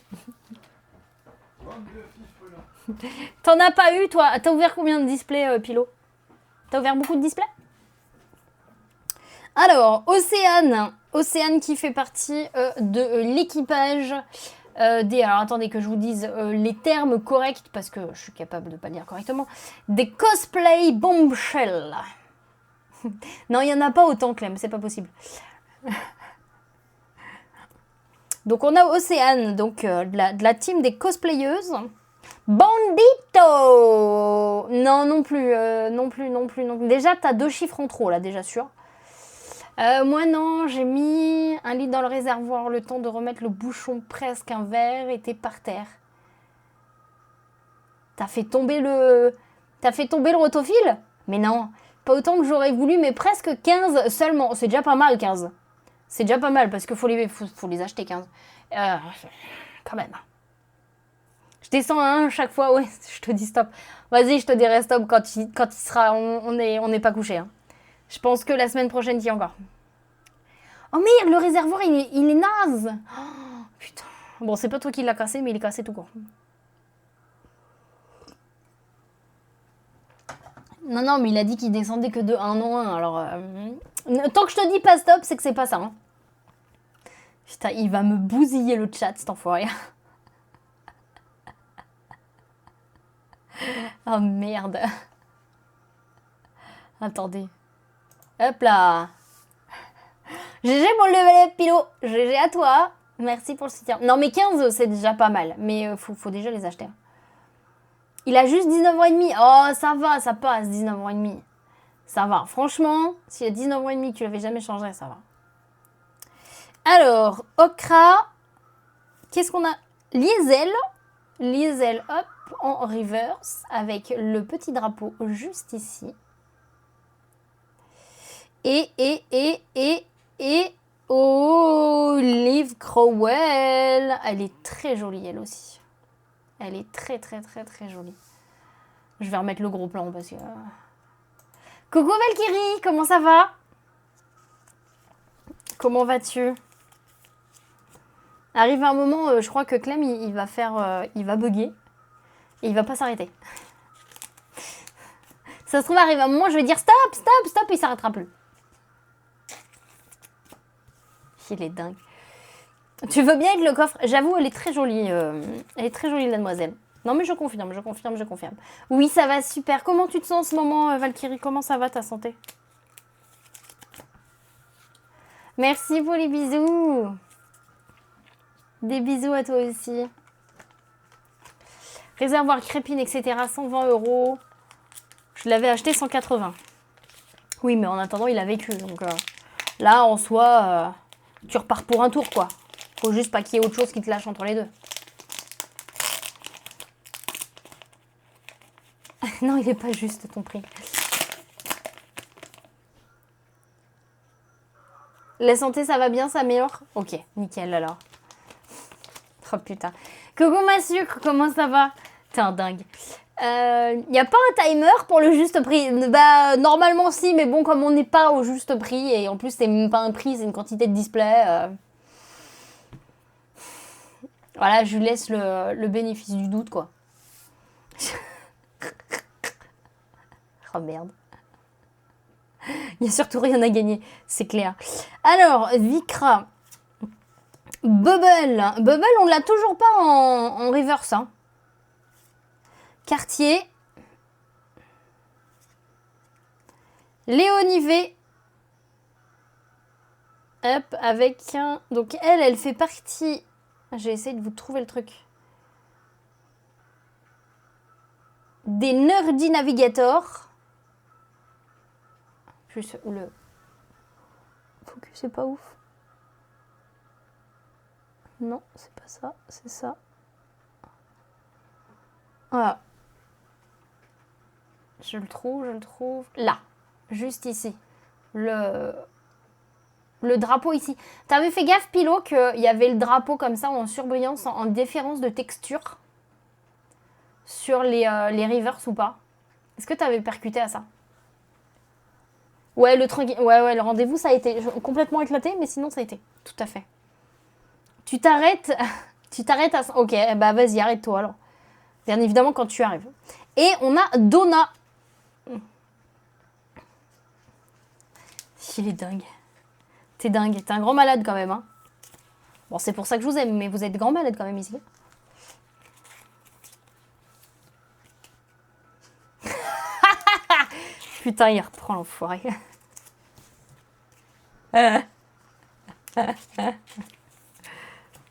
T'en as pas eu, toi? T'as ouvert combien de displays, Pilot? T'as ouvert beaucoup de displays? Alors, Océane. Océane qui fait partie de l'équipage des... Alors, attendez que je vous dise les termes corrects, parce que je suis capable de pas le dire correctement. Des cosplay bombshell. Non, il n'y en a pas autant, Clem, c'est pas possible. Donc, on a Océane, donc de la team des cosplayeuses. Bandito! Non, non plus, non plus. Déjà, t'as 2 chiffres en trop, là, déjà sûr. Moi, non, j'ai mis un litre dans le réservoir, le temps de remettre le bouchon presque un verre, était par terre. T'as fait tomber le rotophile? Mais non, pas autant que j'aurais voulu, mais presque 15 seulement. C'est déjà pas mal, 15. C'est déjà pas mal, parce qu'il faut les acheter, 15. Quand même. Je descends à 1 chaque fois, ouais, je te dis stop. Vas-y, je te dirai stop quand il sera... On n'est pas couché. Hein. Je pense que la semaine prochaine, il y a encore. Oh merde, le réservoir, il est naze. Oh, putain. Bon, c'est pas toi qui l'as cassé, mais il est cassé tout court. Non, mais il a dit qu'il descendait que de 1 en 1. Alors, tant que je te dis pas stop, c'est que c'est pas ça. Hein. Putain, il va me bousiller le chat, cet enfoiré. Oh merde. Attendez. Hop là. GG pour le level up, Pilot. GG à toi. Merci pour le soutien. Non, mais 15, c'est déjà pas mal. Mais faut déjà les acheter. Il a juste 19 ans et demi. Oh, ça va, ça passe, 19 ans et demi. Ça va. Franchement, s'il a 19 ans et demi, que tu l'avais jamais changé, ça va. Alors, Okra. Qu'est-ce qu'on a? Liesel, hop, en reverse, avec le petit drapeau juste ici. Et Olive Crowell. Elle est très jolie, elle aussi. Elle est très jolie. Je vais remettre le gros plan parce que... Coucou Valkyrie, comment ça va? Comment vas-tu? Arrive un moment, je crois que Clem, il va bugger. Et il va pas s'arrêter. Ça se trouve, arrive un moment, je vais dire stop, il s'arrêtera plus. Il est dingue. Tu veux bien avec le coffre? J'avoue, elle est très jolie. Elle est très jolie, la demoiselle. Non, mais je confirme. Oui, ça va super. Comment tu te sens en ce moment, Valkyrie? Comment ça va, ta santé? Merci pour les bisous. Des bisous à toi aussi. Réservoir crépine, etc. 120 €. Je l'avais acheté 180. Oui, mais en attendant, il a vécu. Donc là, en soi, tu repars pour un tour, quoi. Faut juste pas qu'il y ait autre chose qui te lâche entre les deux. Non, il est pas juste ton prix. La santé, ça va bien, ça améliore? Ok, nickel alors. Oh putain. Coucou ma sucre, comment ça va? T'es un dingue. Y a pas un timer pour le juste prix? Bah normalement si, mais bon, comme on n'est pas au juste prix, et en plus c'est même pas un prix, c'est une quantité de display. Voilà, je lui laisse le bénéfice du doute, quoi. Oh merde. Il n'y a surtout rien à gagner, c'est clair. Alors, Vikra. Bubble. Bubble, on l'a toujours pas en reverse. Hein. Cartier. Léonivé. Hop, avec un... Donc elle fait partie... J'ai essayé de vous trouver le truc. Des Nerdy Navigator. Juste le... Focus, c'est pas ouf. Non, c'est pas ça, c'est ça. Voilà. Je le trouve. Là, juste ici. Le drapeau ici. T'avais fait gaffe, Pilo, qu'il y avait le drapeau comme ça en surbrillance, en différence de texture sur les reverse ou pas? Est-ce que t'avais percuté à ça? Ouais, le rendez-vous, ça a été complètement éclaté, mais sinon, ça a été. Tout à fait. Tu t'arrêtes à... Ok, bah vas-y, arrête-toi alors. Bien évidemment, quand tu arrives. Et on a Donna. Il est dingue. T'es dingue. T'es un grand malade quand même. Hein. Bon, c'est pour ça que je vous aime, mais vous êtes grand malade quand même ici. Putain, il reprend l'enfoiré.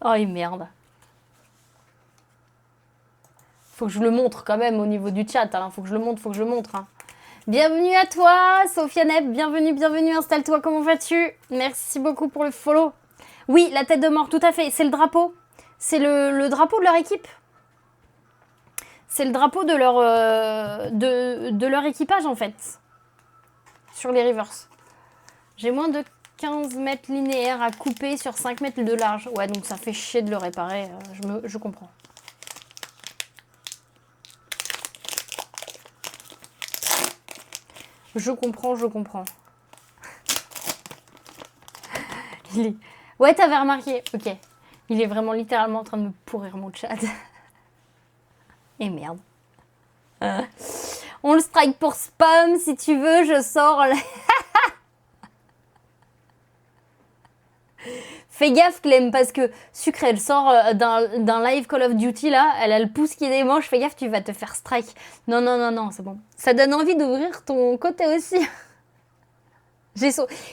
Oh, il merde. Faut que je le montre quand même au niveau du chat. Hein. Faut que je le montre. Hein. Bienvenue à toi, Sofianep. Bienvenue. Installe-toi. Comment vas-tu? Merci beaucoup pour le follow. Oui, la tête de mort, tout à fait. C'est le drapeau. C'est le drapeau de leur équipe. C'est le drapeau de leur équipage, en fait. Sur les rivers. J'ai moins de 15 mètres linéaires à couper sur 5 mètres de large. Ouais, donc ça fait chier de le réparer. Je comprends. Je comprends. Il est... Ouais, t'avais remarqué. Ok. Il est vraiment littéralement en train de me pourrir mon chat. Et merde. On le strike pour spam. Si tu veux, je sors... Fais gaffe, Clem, parce que Sucre, elle sort d'un live Call of Duty, là. Elle a le pouce qui démange. Fais gaffe, tu vas te faire strike. Non, c'est bon. Ça donne envie d'ouvrir ton côté aussi.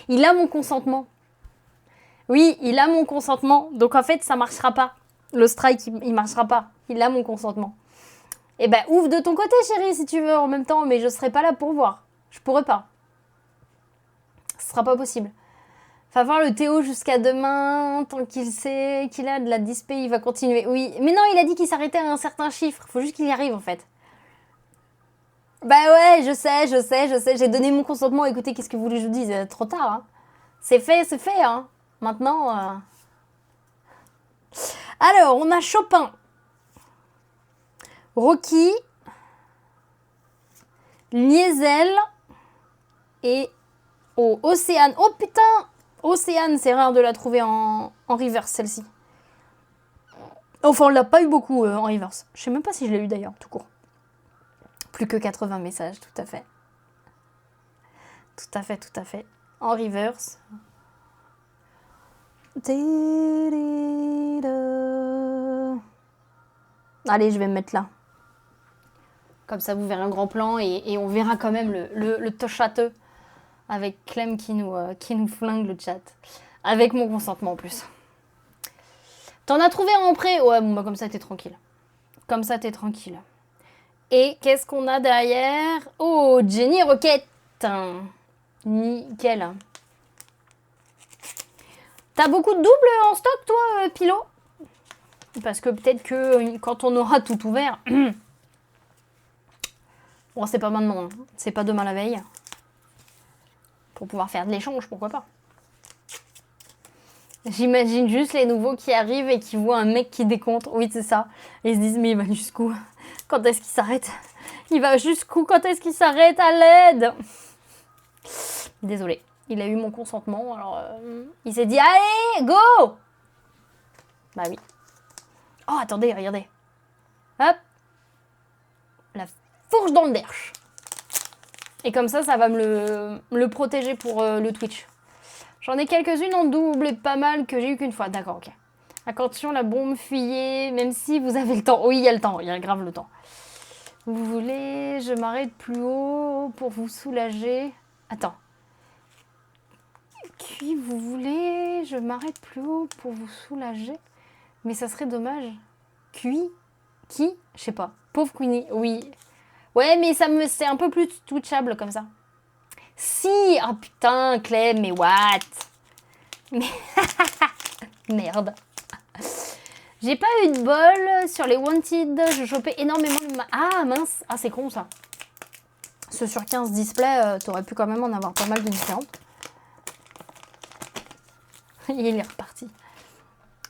Il a mon consentement. Oui, il a mon consentement. Donc, en fait, ça marchera pas. Le strike, il marchera pas. Il a mon consentement. Eh ben, ouvre de ton côté, chérie, si tu veux, en même temps. Mais je serai pas là pour voir. Je pourrai pas. Ce sera pas possible. Va voir le Théo jusqu'à demain, tant qu'il sait qu'il a de la disp, il va continuer. Oui, mais non, il a dit qu'il s'arrêtait à un certain chiffre. Faut juste qu'il y arrive, en fait. Bah ouais, je sais. J'ai donné mon consentement. Écoutez, qu'est-ce que vous voulez que je vous dise? Trop tard, hein. C'est fait, hein. Maintenant... Alors, on a Chopin. Rocky. Niesel. Et... Oh, Océane. Oh, putain! Océane, c'est rare de la trouver en reverse, celle-ci. Enfin, on l'a pas eu beaucoup en reverse. Je sais même pas si je l'ai eu d'ailleurs, tout court. Plus que 80 messages, tout à fait. Tout à fait. En reverse. Allez, je vais me mettre là. Comme ça, vous verrez un grand plan et on verra quand même le touchateux. Avec Clem qui nous flingue le chat. Avec mon consentement en plus. T'en as trouvé en prêt? Ouais, bon, bah comme ça, t'es tranquille. Et qu'est-ce qu'on a derrière? Oh, Jenny Rocket. Nickel. T'as beaucoup de doubles en stock, toi, Pilo? Parce que peut-être que quand on aura tout ouvert... Bon, c'est pas maintenant. Hein. C'est pas demain la veille. Pour pouvoir faire de l'échange, pourquoi pas. J'imagine juste les nouveaux qui arrivent et qui voient un mec qui décompte. Oui, c'est ça. Et ils se disent, mais il va jusqu'où? Quand est-ce qu'il s'arrête? Il va jusqu'où? Quand est-ce qu'il s'arrête? À l'aide! Désolé. Il a eu mon consentement, alors il s'est dit, allez, go! Bah oui. Oh, attendez, regardez. Hop. La fourche dans le derche. Et comme ça va me le protéger pour le Twitch. J'en ai quelques-unes en double et pas mal que j'ai eu qu'une fois. D'accord, ok. Attention, la bombe, fuyez, même si vous avez le temps. Oui, il y a le temps, il y a grave le temps. Vous voulez, je m'arrête plus haut pour vous soulager. Attends. Qui vous voulez, je m'arrête plus haut pour vous soulager. Mais ça serait dommage. Qui? Je sais pas. Pauvre Queenie, oui. Ouais, mais c'est un peu plus touchable comme ça. Si, oh putain, Clem, mais what? Mais merde. J'ai pas eu de bol sur les Wanted. Je chopais énormément de... Ah mince, ah c'est con ça. Ce sur 15 displays, t'aurais pu quand même en avoir pas mal de différentes. Il est reparti.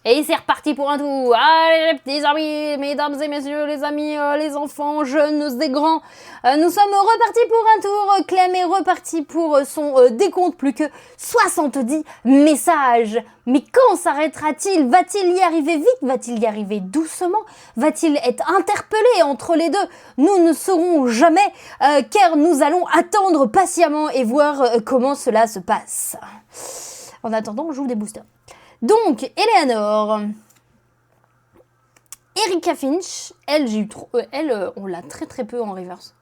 Et c'est reparti pour un tour. Allez les petits amis, mesdames et messieurs, les amis, les enfants, jeunes et grands. Nous sommes repartis pour un tour. Clem est reparti pour son décompte. Plus que 70 messages. Mais quand s'arrêtera-t-il? Va-t-il y arriver vite? Va-t-il y arriver doucement? Va-t-il être interpellé entre les deux? Nous ne saurons jamais, car nous allons attendre patiemment et voir comment cela se passe. En attendant, on joue des boosters. Donc, Eleanor, Erika Finch, elle, j'ai eu trop, elle, on l'a très très peu en reverse.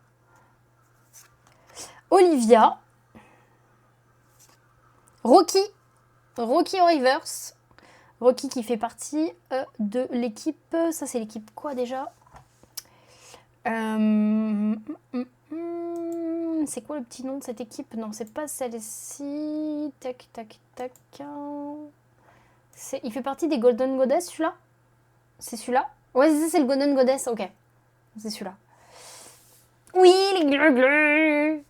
Olivia, Rocky en reverse. Rocky qui fait partie de l'équipe, ça c'est l'équipe quoi déjà? C'est quoi le petit nom de cette équipe? Non, c'est pas celle-ci. Tac, tac, tac. Il fait partie des Golden Goddess, celui-là? C'est celui-là? Ouais, c'est le Golden Goddess, ok. C'est celui-là. Oui, les gleux.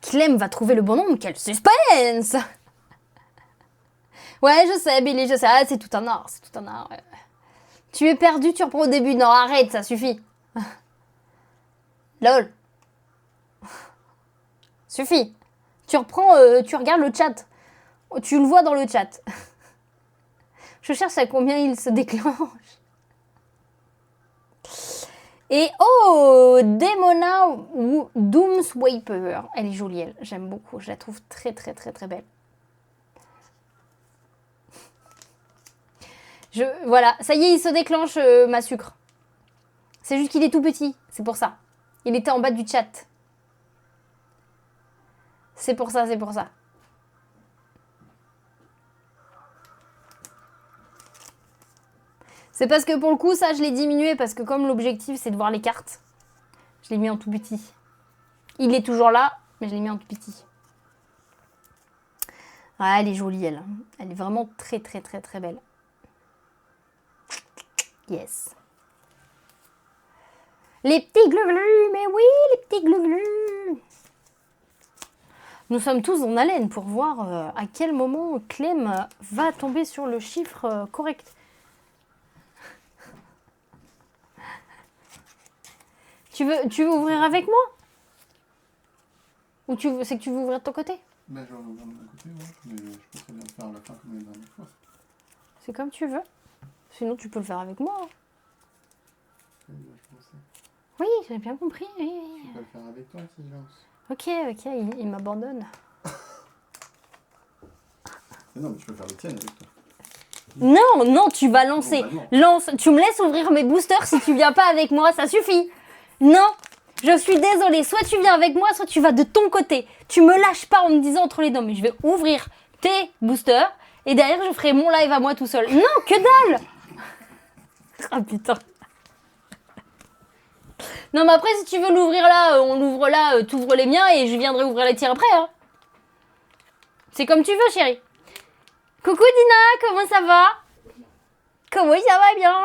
Clem va trouver le bon nom, quel suspense! Ouais, je sais, Billy, je sais. Ah, c'est tout un art, c'est tout un art. Ouais. Tu es perdu, tu reprends au début. Non, arrête, ça suffit. Lol. Suffit. Tu reprends, tu regardes le chat. Tu le vois dans le chat. Je cherche à combien il se déclenche. Et oh, Demona ou Doomswiper. Elle est jolie, elle. J'aime beaucoup. Je la trouve très, très, très, très belle. Voilà. Ça y est, il se déclenche, ma sucre. C'est juste qu'il est tout petit. C'est pour ça. Il était en bas du chat. C'est pour ça, c'est pour ça. C'est parce que pour le coup, ça, je l'ai diminué parce que comme l'objectif, c'est de voir les cartes, je l'ai mis en tout petit. Il est toujours là, mais je l'ai mis en tout petit. Ah, elle est jolie, elle. Elle est vraiment très, très, très, très belle. Yes. Les petits glu-glu, mais oui, les petits glu-glu. Nous sommes tous en haleine pour voir à quel moment Clem va tomber sur le chiffre correct. Tu veux ouvrir avec moi? Ou c'est que tu veux ouvrir de ton côté? Ben, je vais ouvrir de mon côté, ouais. Mais je peux très bien le faire à la fin comme la dernière fois. C'est comme tu veux. Sinon, tu peux le faire avec moi. Oui, j'ai bien compris. Oui. Je peux le faire avec toi si je lance. Ok, il m'abandonne. Mais non, mais tu peux faire les tiennes avec toi. Non, tu vas lancer. Bon, bah non. Lance. Tu me laisses ouvrir mes boosters si tu viens pas avec moi, ça suffit. Non, je suis désolée. Soit tu viens avec moi, soit tu vas de ton côté. Tu me lâches pas en me disant entre les dents, mais je vais ouvrir tes boosters et derrière je ferai mon live à moi tout seul. Non, que dalle. Ah putain. Non, mais après, si tu veux l'ouvrir là, on l'ouvre là, t'ouvres les miens et je viendrai ouvrir les tiens après. Hein. C'est comme tu veux, chérie. Coucou Dina, comment ça va? Comment ça va bien?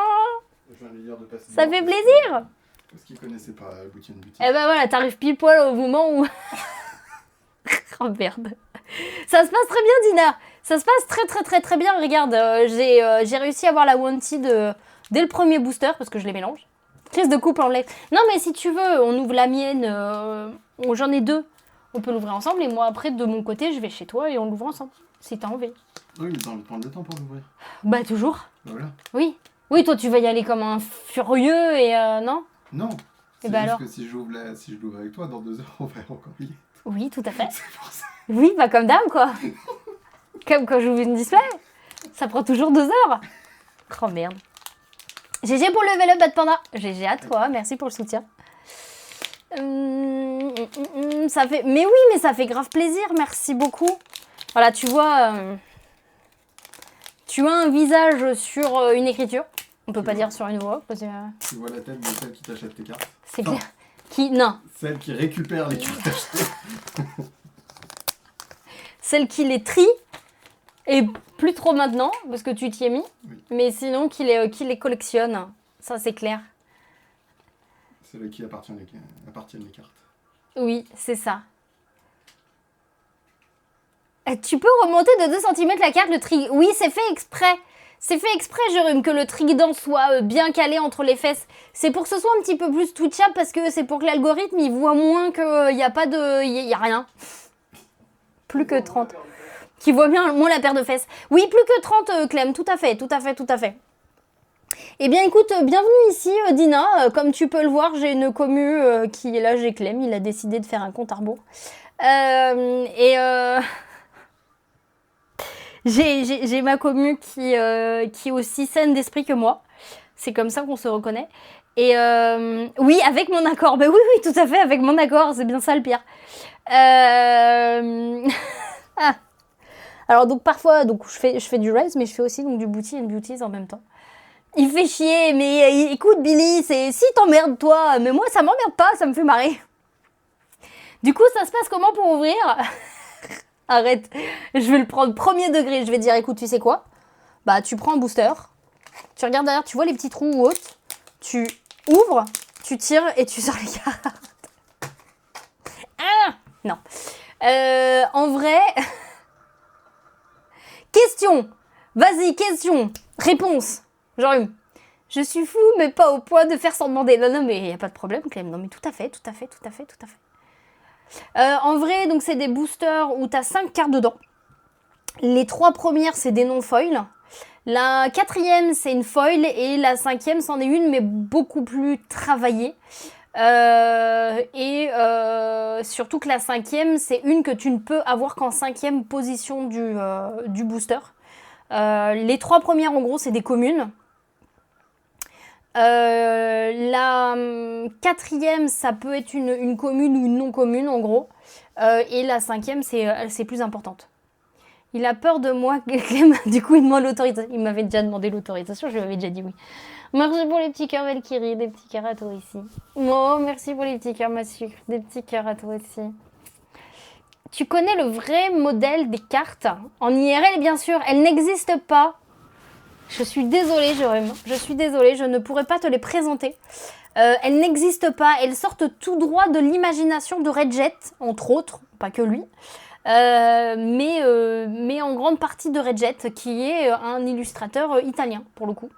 Je viens de lui dire de passer. Ça fait plaisir. Parce qu'il connaissait pas Boutique Boutique. Eh ben voilà, t'arrives pile poil au moment où... Oh merde. Ça se passe très bien, Dina. Ça se passe très très très très bien. Regarde, j'ai réussi à avoir la Wanted dès le premier booster parce que je les mélange. Crise de couple en lait. Non mais si tu veux, on ouvre la mienne. J'en ai deux. On peut l'ouvrir ensemble et moi après de mon côté je vais chez toi et on l'ouvre ensemble. Si t'as envie. Oui, mais t'as envie de prendre le temps pour l'ouvrir. Bah toujours. Voilà. Oui. Oui, toi tu vas y aller comme un furieux et non? Non. C'est bah juste alors que si je l'ouvre avec toi, dans 2 heures, on va encore y être. Oui, tout à fait. C'est pour ça. Oui, bah comme d'hab, quoi. Comme quand j'ouvre une display. Ça prend toujours 2 heures. Oh merde. GG pour le level up, Bad Panda. GG à toi, merci pour le soutien. Ça fait... Mais oui, mais ça fait grave plaisir, merci beaucoup. Voilà, tu vois... Tu as un visage sur une écriture. On peut pas dire sur une voix. Parce que, Tu vois la tête de celle qui t'achète tes cartes. c'est clair. Qui... Non. Celle qui récupère les cartes achetées. Celle qui les trie. Et plus trop maintenant, parce que tu t'y es mis. Oui. Mais sinon, qui les collectionne. Ça, c'est clair. C'est là qui appartiennent les cartes. Oui, c'est ça. Tu peux remonter de 2 cm la carte, le trident. Oui, c'est fait exprès. C'est fait exprès, Jérôme, que le trident soit bien calé entre les fesses. C'est pour que ce soit un petit peu plus twitchable, parce que c'est pour que l'algorithme, il voit moins qu'il n'y a pas de... Il y a rien. Plus que 30. Qui voit bien moins la paire de fesses. Oui, plus que 30, Clem. Tout à fait, tout à fait, tout à fait. Eh bien, écoute, bienvenue ici, Dina. Comme tu peux le voir, j'ai une commu qui est là, j'ai Clem. Il a décidé de faire un compte à rebours. J'ai ma commu qui est aussi saine d'esprit que moi. C'est comme ça qu'on se reconnaît. Et oui, avec mon accord. Ben oui, oui, tout à fait, avec mon accord. C'est bien ça le pire. Alors donc parfois, donc je fais du Rise, mais je fais aussi donc, du Booty and Beauties en même temps. Il fait chier, mais écoute Billy, c'est si t'emmerdes toi, mais moi ça m'emmerde pas, ça me fait marrer. Du coup, ça se passe comment pour ouvrir? Arrête, je vais le prendre premier degré, je vais te dire, écoute, tu sais quoi? Bah, tu prends un booster, tu regardes derrière, tu vois les petits trous ou autres, tu ouvres, tu tires et tu sors les cartes. Ah non. En vrai... Question. Vas-y, question. Réponse. Genre, je suis fou, mais pas au point de faire sans demander. Non, non, mais il n'y a pas de problème, Clem. Non, mais tout à fait, tout à fait, tout à fait, tout à fait. En vrai, donc c'est des boosters où tu as 5 cartes dedans. Les 3 premières, c'est des non-foils. La 4e, c'est une foil. Et la 5e, c'en est une, mais beaucoup plus travaillée. Surtout que la 5e, c'est une que tu ne peux avoir qu'en 5e position du booster. Les 3 premières, en gros, c'est des communes. La 4e, ça peut être une commune ou une non-commune, en gros. Et la 5e, c'est plus importante. Il a peur de moi, Clem. Du coup, il demande l'autorisation. Il m'avait déjà demandé l'autorisation, je lui avais déjà dit oui. Merci pour les petits cœurs, Valkyrie, des petits cœurs à toi ici. Oh, merci pour les petits cœurs, ma sucre, des petits cœurs à toi aussi. Tu connais le vrai modèle des cartes? En IRL, bien sûr, elles n'existent pas. Je suis désolée, Jérôme. Je suis désolée, je ne pourrais pas te les présenter. Elles n'existent pas. Elles sortent tout droit de l'imagination de Redjet, entre autres, pas que lui. Mais en grande partie de Redjet, qui est un illustrateur italien, pour le coup.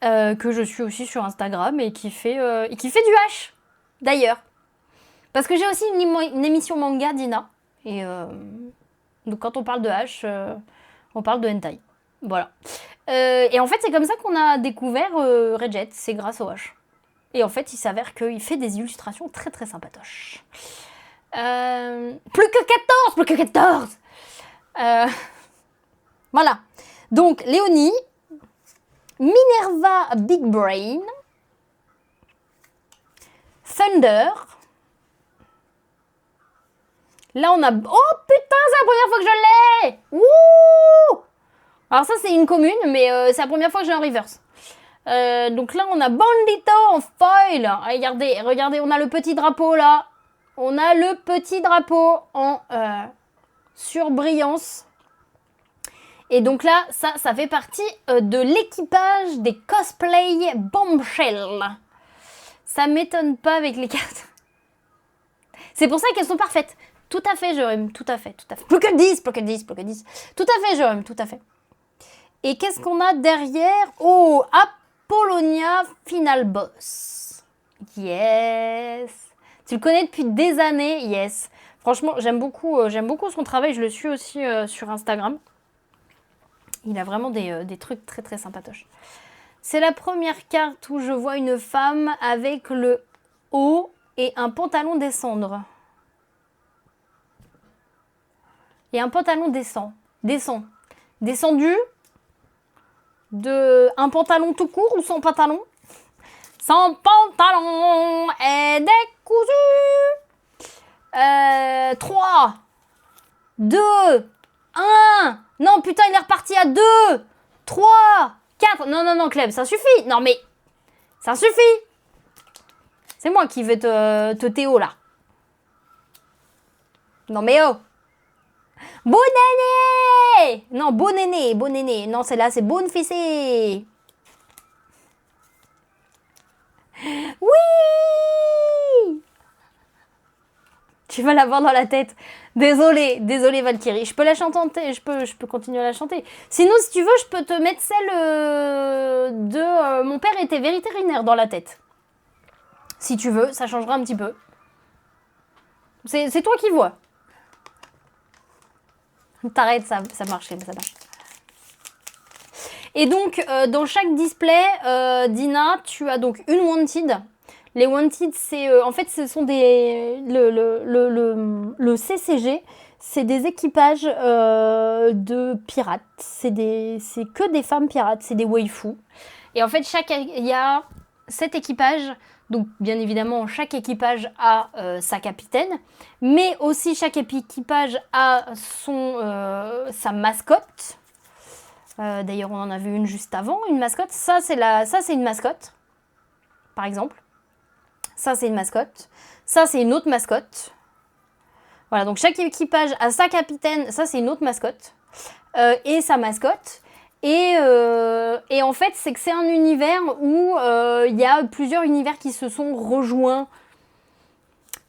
Que je suis aussi sur Instagram et qui fait du H, d'ailleurs. Parce que j'ai aussi une émission manga, Dina. Et donc quand on parle de H, on parle de hentai. Voilà. Et en fait, c'est comme ça qu'on a découvert Redjet, c'est grâce au H. Et en fait, il s'avère qu'il fait des illustrations très très sympatoches. Plus que 14. Voilà. Donc, Léonie, Minerva Big Brain, Thunder. Là, on a... Oh putain, c'est la première fois que je l'ai. Wouh! Alors ça, c'est une commune, mais c'est la première fois que j'ai un reverse. Donc là, on a Bandito en foil. Regardez, on a le petit drapeau là. On a le petit drapeau en surbrillance. Et donc là, ça fait partie de l'équipage des cosplay Bombshell. Ça m'étonne pas avec les cartes. C'est pour ça qu'elles sont parfaites. Tout à fait, Jérôme, tout à fait, tout à fait. Plus que 10, plus que 10, plus que 10. Tout à fait, Jérôme, tout à fait. Et qu'est-ce qu'on a derrière? Oh, Apollonia Final Boss. Yes. Tu le connais depuis des années, yes. Franchement, j'aime beaucoup son travail. Je le suis aussi sur Instagram. Il a vraiment des trucs très très sympatoches. C'est la première carte où je vois une femme avec le haut et un pantalon descendre. Et un pantalon descend. Descendu de un pantalon tout court ou sans pantalon? Sans pantalon et décousu. 3, 2, 1. Non, putain, il est reparti à 2, 3, 4. Non, non, non, Clem, ça suffit. Non, mais ça suffit. C'est moi qui vais te Théo, là. Non, mais oh. Bon année. Non, bon aîné. Non, c'est là, c'est bonne fessée. Oui. Tu vas l'avoir dans la tête. Désolée Valkyrie. Je peux la chanter, je peux continuer à la chanter. Sinon, si tu veux, je peux te mettre celle de mon père était vétérinaire dans la tête. Si tu veux, ça changera un petit peu. C'est toi qui vois. T'arrêtes, ça marche, ça marche. Et donc, dans chaque display, Dina, tu as donc une Wanted. Les Wanted, c'est en fait, ce sont des le CCG, c'est des équipages de pirates. C'est que des femmes pirates, c'est des waifus. Et en fait, il y a 7 équipages. Donc, bien évidemment, chaque équipage a sa capitaine, mais aussi chaque équipage a sa mascotte. D'ailleurs, on en a vu une juste avant, une mascotte. Ça, c'est une mascotte, par exemple. Ça, c'est une mascotte. Ça, c'est une autre mascotte. Voilà, donc chaque équipage a sa capitaine. Ça, c'est une autre mascotte. Et sa mascotte. Et en fait, c'est que c'est un univers où il y a plusieurs univers qui se sont rejoints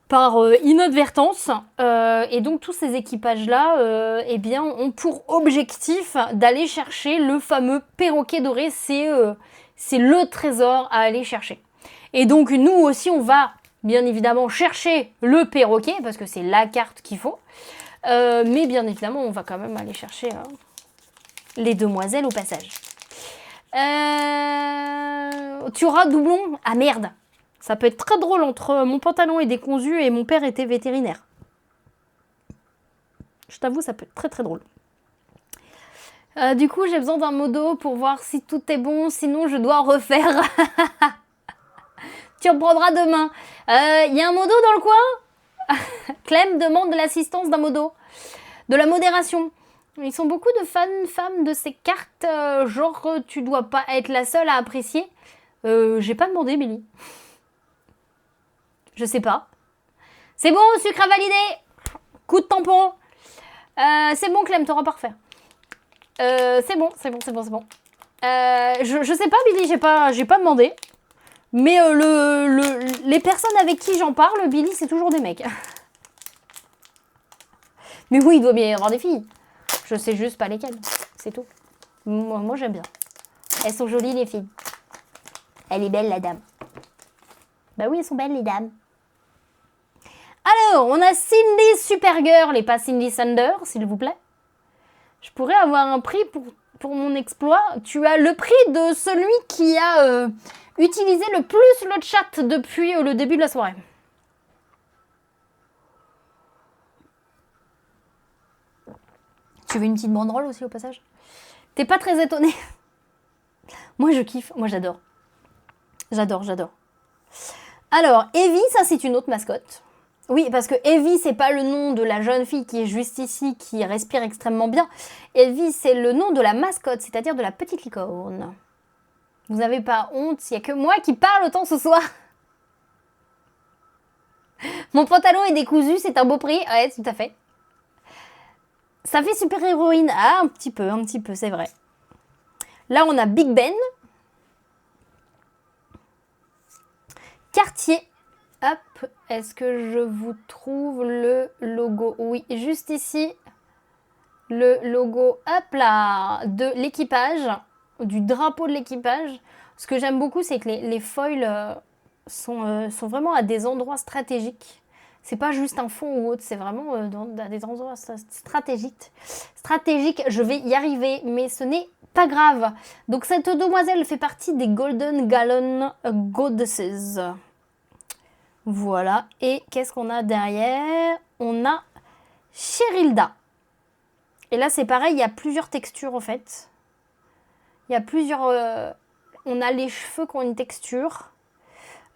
par inadvertance. Et donc, tous ces équipages-là eh bien, ont pour objectif d'aller chercher le fameux perroquet doré. C'est le trésor à aller chercher. Et donc, nous aussi, on va bien évidemment chercher le perroquet, parce que c'est la carte qu'il faut. Mais bien évidemment, on va quand même aller chercher les demoiselles au passage. Tu auras doublon. Ah merde. Ça peut être très drôle entre mon pantalon est décousu et mon père était vétérinaire. Je t'avoue, ça peut être très très drôle. Du coup, j'ai besoin d'un modo pour voir si tout est bon, sinon je dois refaire. Tu reprendras demain. Y a un modo dans le coin? Clem demande de l'assistance d'un modo. De la modération. Ils sont beaucoup de femmes de ces cartes. Genre, tu dois pas être la seule à apprécier. J'ai pas demandé, Billy. Je sais pas. C'est bon, sucre à valider. Coup de tampon. C'est bon, Clem, t'auras pas à refaire. C'est bon. Je sais pas, Billy, j'ai pas demandé. Mais les personnes avec qui j'en parle, Billy, c'est toujours des mecs. Mais oui, il doit bien y avoir des filles. Je sais juste pas lesquelles. C'est tout. Moi j'aime bien. Elles sont jolies, les filles. Elle est belle, la dame. Bah oui, elles sont belles, les dames. Alors, on a Cindy Supergirl et pas Cindy Sander, s'il vous plaît. Je pourrais avoir un prix pour mon exploit. Tu as le prix de celui qui a utilisé le plus le chat depuis le début de la soirée. Tu veux une petite banderole aussi au passage? T'es pas très étonné? Moi je kiffe, moi j'adore. J'adore. Alors, Evie, ça c'est une autre mascotte. Oui, parce que Evie, c'est pas le nom de la jeune fille qui est juste ici, qui respire extrêmement bien. Evie, c'est le nom de la mascotte, c'est-à-dire de la petite licorne. Vous n'avez pas honte, il n'y a que moi qui parle autant ce soir. Mon pantalon est décousu, c'est un beau prix. Ouais, tout à fait. Ça fait super héroïne. Ah, un petit peu, c'est vrai. Là, on a Big Ben. Cartier. Hop, est-ce que je vous trouve le logo? Oui, juste ici. Le logo, hop là, de l'équipage, du drapeau de l'équipage. Ce que j'aime beaucoup, c'est que les foils sont vraiment à des endroits stratégiques. C'est pas juste un fond ou autre, c'est vraiment dans des endroits stratégiques. Stratégiques, je vais y arriver, mais ce n'est pas grave. Donc cette demoiselle fait partie des Golden Gallon Goddesses. Voilà. Et qu'est-ce qu'on a derrière? On a Sherilda. Et là, c'est pareil, il y a plusieurs textures en fait. Il y a plusieurs... on a les cheveux qui ont une texture.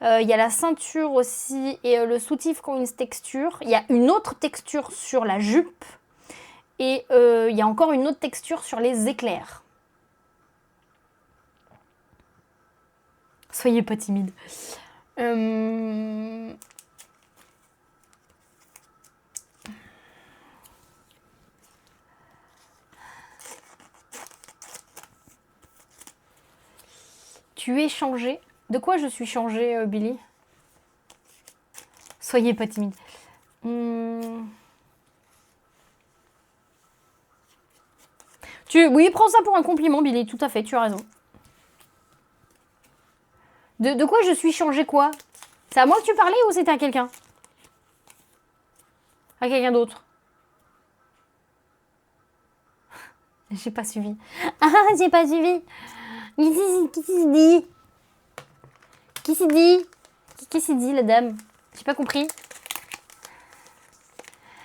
Il y a la ceinture aussi et le soutif qui ont une texture. Il y a une autre texture sur la jupe. Et il y a encore une autre texture sur les éclairs. Soyez pas timide. Tu es changé. De quoi je suis changée, Billy? Soyez pas timide. Oui, prends ça pour un compliment, Billy. Tout à fait, tu as raison. De quoi je suis changée quoi? C'est à moi que tu parlais ou c'était à quelqu'un? À quelqu'un d'autre? J'ai pas suivi. Ah, j'ai pas suivi. Qui s'est dit? Qui s'est dit? Qui s'est dit, la dame? J'ai pas compris.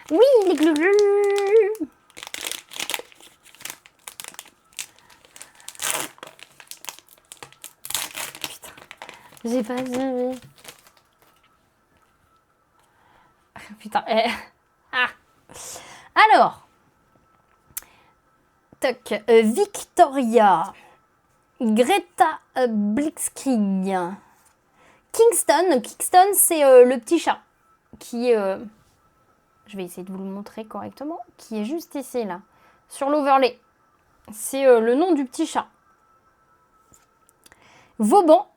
Oui, les glouglou. Putain, j'ai pas suivi. Putain, Ah. Alors. Toc. Victoria. Greta Blitzkrieg. Kingston. Kingston, c'est le petit chat. Qui est... je vais essayer de vous le montrer correctement. Qui est juste ici, là. Sur l'overlay. C'est le nom du petit chat. Vauban.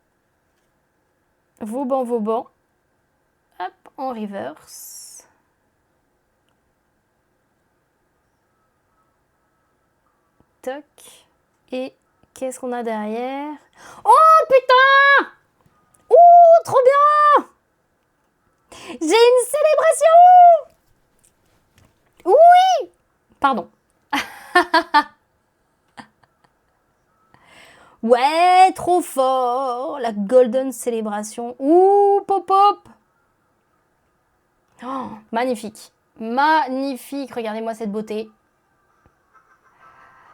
Vauban. Hop, en reverse. Toc. Et qu'est-ce qu'on a derrière? Oh, putain! Oh, trop bien! J'ai une célébration! Oui! Pardon. Ouais, trop fort! La Golden Célébration. Ouh, pop-pop! Oh, magnifique. Magnifique. Regardez-moi cette beauté.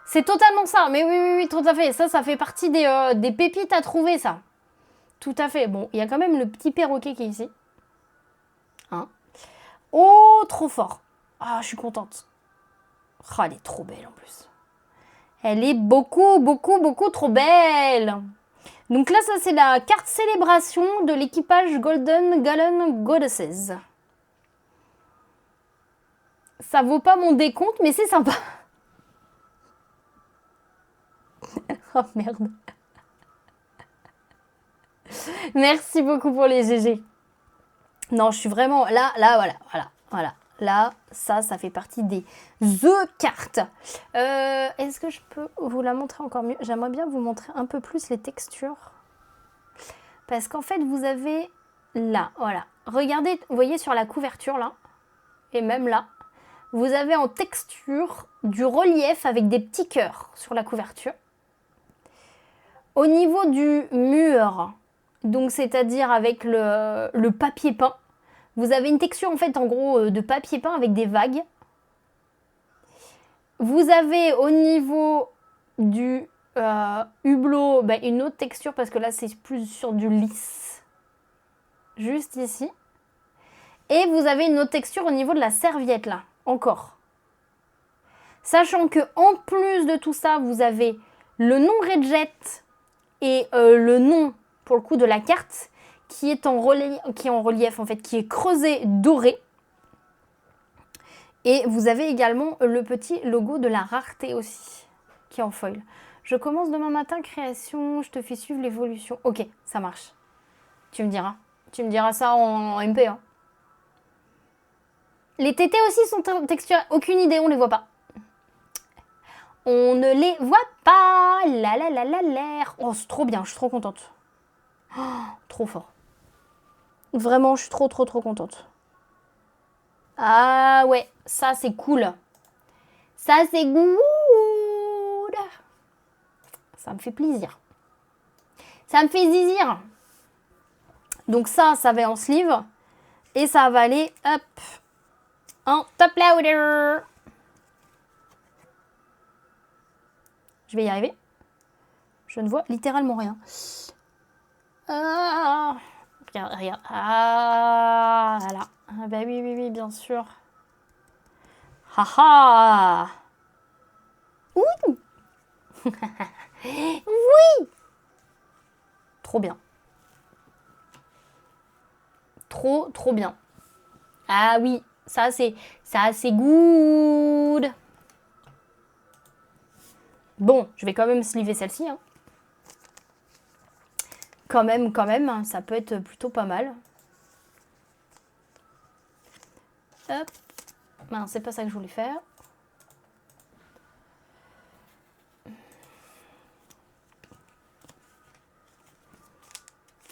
C'est totalement ça. Mais oui, tout à fait. Ça fait partie des pépites à trouver, ça. Tout à fait. Bon, il y a quand même le petit perroquet qui est ici. Hein? Oh, trop fort. Ah, je suis contente. Oh, elle est trop belle en plus. Elle est beaucoup trop belle. Donc là, ça, c'est la carte célébration de l'équipage Golden Gallon Goddesses. Ça vaut pas mon décompte, mais c'est sympa. Oh merde. Merci beaucoup pour les GG. Non, je suis vraiment... Là, voilà. Là, ça fait partie des cartes. Est-ce que je peux vous la montrer encore mieux? J'aimerais bien vous montrer un peu plus les textures. Parce qu'en fait, vous avez là, voilà. Regardez, vous voyez sur la couverture, là, et même là, vous avez en texture du relief avec des petits cœurs sur la couverture. Au niveau du mur, donc c'est-à-dire avec le papier peint, vous avez une texture en fait en gros de papier peint avec des vagues. Vous avez au niveau du hublot une autre texture parce que là c'est plus sur du lisse. Juste ici. Et vous avez une autre texture au niveau de la serviette là, encore. Sachant que en plus de tout ça, vous avez le nom Redjet et le nom pour le coup de la carte qui est en relief en fait, qui est creusé doré. Et vous avez également le petit logo de la rareté aussi, qui est en foil. Je commence demain matin, création, je te fais suivre l'évolution. Ok, ça marche. Tu me diras. Tu me diras ça en MP. Hein. Les tétés aussi sont en texture. Aucune idée, on les voit pas. On ne les voit pas. L'air. Oh, c'est trop bien, je suis trop contente. Oh, trop fort. Vraiment, je suis trop contente. Ah ouais, ça c'est cool. Ça c'est good. Ça me fait plaisir. Ça me fait zizir. Donc ça va en sleeve. Et ça va aller, hop, en top loader. Je vais y arriver. Je ne vois littéralement rien. Ah, regarde, regarde. Ah, voilà. Ah, bah oui, oui, oui, bien sûr. Haha. Oui. Oui. Trop bien. Trop, trop bien. Ah oui, ça c'est good. Bon, je vais quand même sliver celle-ci. Hein. Quand même, ça peut être plutôt pas mal. Hop. Non, c'est pas ça que je voulais faire.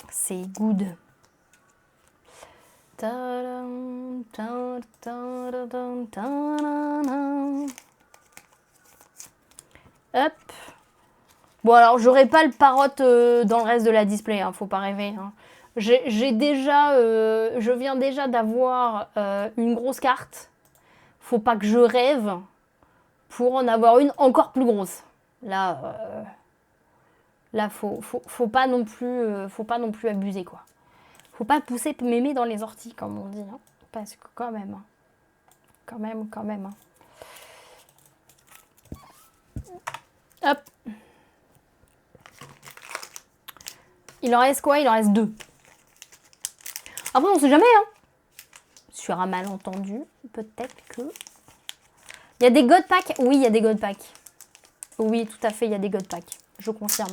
C'est good. Hop. Bon alors j'aurai pas le parotte dans le reste de la display, hein, faut pas rêver. Hein. J'ai déjà, je viens déjà d'avoir une grosse carte. Faut pas que je rêve pour en avoir une encore plus grosse. Là, faut pas non plus abuser quoi. Faut pas pousser mémé dans les orties comme on dit, hein, parce que quand même, hein. Quand même. Hein. Hop. Il en reste quoi? Il en reste 2. Après, on sait jamais, hein. Sur un malentendu, peut-être que... Il y a des God Packs? Oui, il y a des God Packs. Oui, tout à fait, il y a des God Packs. Je confirme.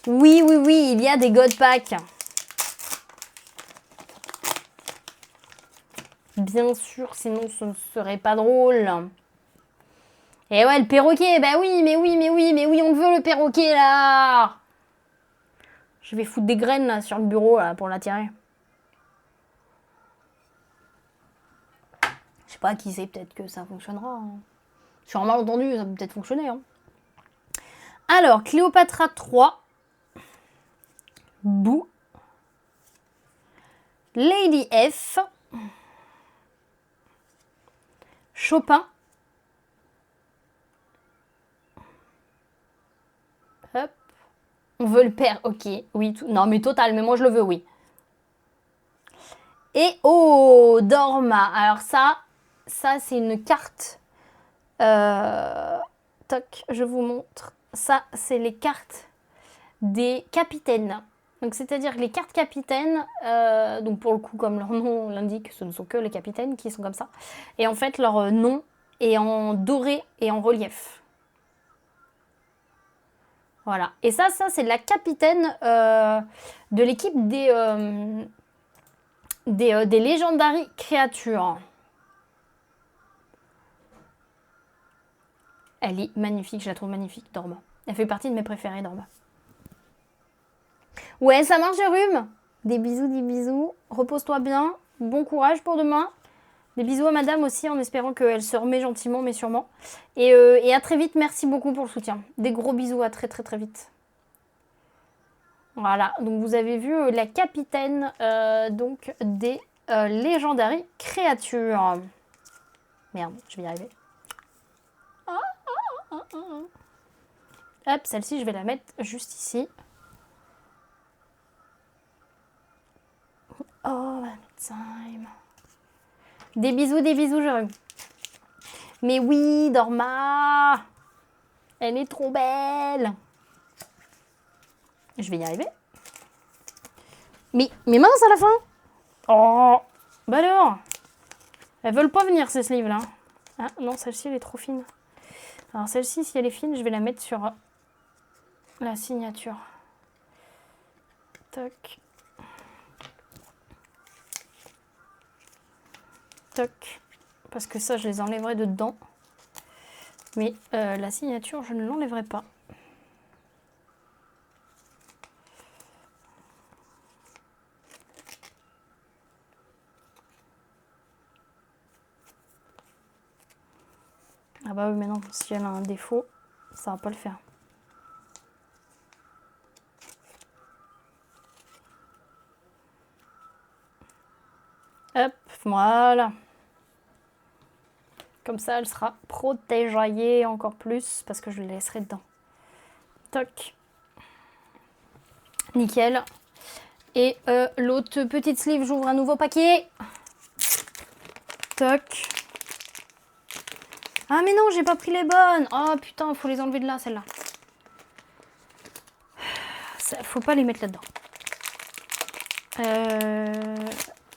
Oui, il y a des God Packs. Bien sûr, sinon ce ne serait pas drôle. Et ouais, le perroquet, bah oui, mais oui, on le veut le perroquet là. Je vais foutre des graines là sur le bureau là pour l'attirer. Je sais pas qui c'est, peut-être que ça fonctionnera. Hein. Sur un malentendu, ça peut peut-être fonctionner. Hein. Alors, Cléopatra 3. Boo. Lady F. Chopin. Hop. On veut le père, ok. Oui, non mais total, mais moi je le veux, oui. Et oh, Dorma. Alors ça c'est une carte. Toc, je vous montre. Ça, c'est les cartes des capitaines. Donc c'est-à-dire que les cartes capitaines, donc pour le coup, comme leur nom l'indique, ce ne sont que les capitaines qui sont comme ça. Et en fait, leur nom est en doré et en relief. Voilà. Et ça c'est la capitaine de l'équipe des Legendary Creatures. Elle est magnifique, je la trouve magnifique, Dorma. Elle fait partie de mes préférés, Dorma. Ouais, ça marche, Jérôme. Des bisous. Repose-toi bien. Bon courage pour demain. Des bisous à madame aussi, en espérant qu'elle se remet gentiment, mais sûrement. Et à très vite, merci beaucoup pour le soutien. Des gros bisous, à très vite. Voilà, donc vous avez vu la capitaine donc des Legendary Creatures. Merde, je vais y arriver. Hop, celle-ci, je vais la mettre juste ici. Oh, time. Des bisous, Jérôme. Mais oui, Dorma. Elle est trop belle. Je vais y arriver. Mais mince à la fin. Oh, bah alors. Elles veulent pas venir, ces sleeves-là. Ah, non, celle-ci, elle est trop fine. Alors, celle-ci, si elle est fine, je vais la mettre sur la signature. Toc. Toc. Parce que ça, je les enlèverai de dedans. Mais la signature, je ne l'enlèverai pas. Ah bah oui, mais non, si elle a un défaut, ça va pas le faire. Hop, voilà. Comme ça, elle sera protégée encore plus parce que je le laisserai dedans. Toc. Nickel. Et l'autre petite sleeve, j'ouvre un nouveau paquet. Toc. Ah mais non, j'ai pas pris les bonnes. Oh putain, faut les enlever de là, celles-là. Faut pas les mettre là-dedans.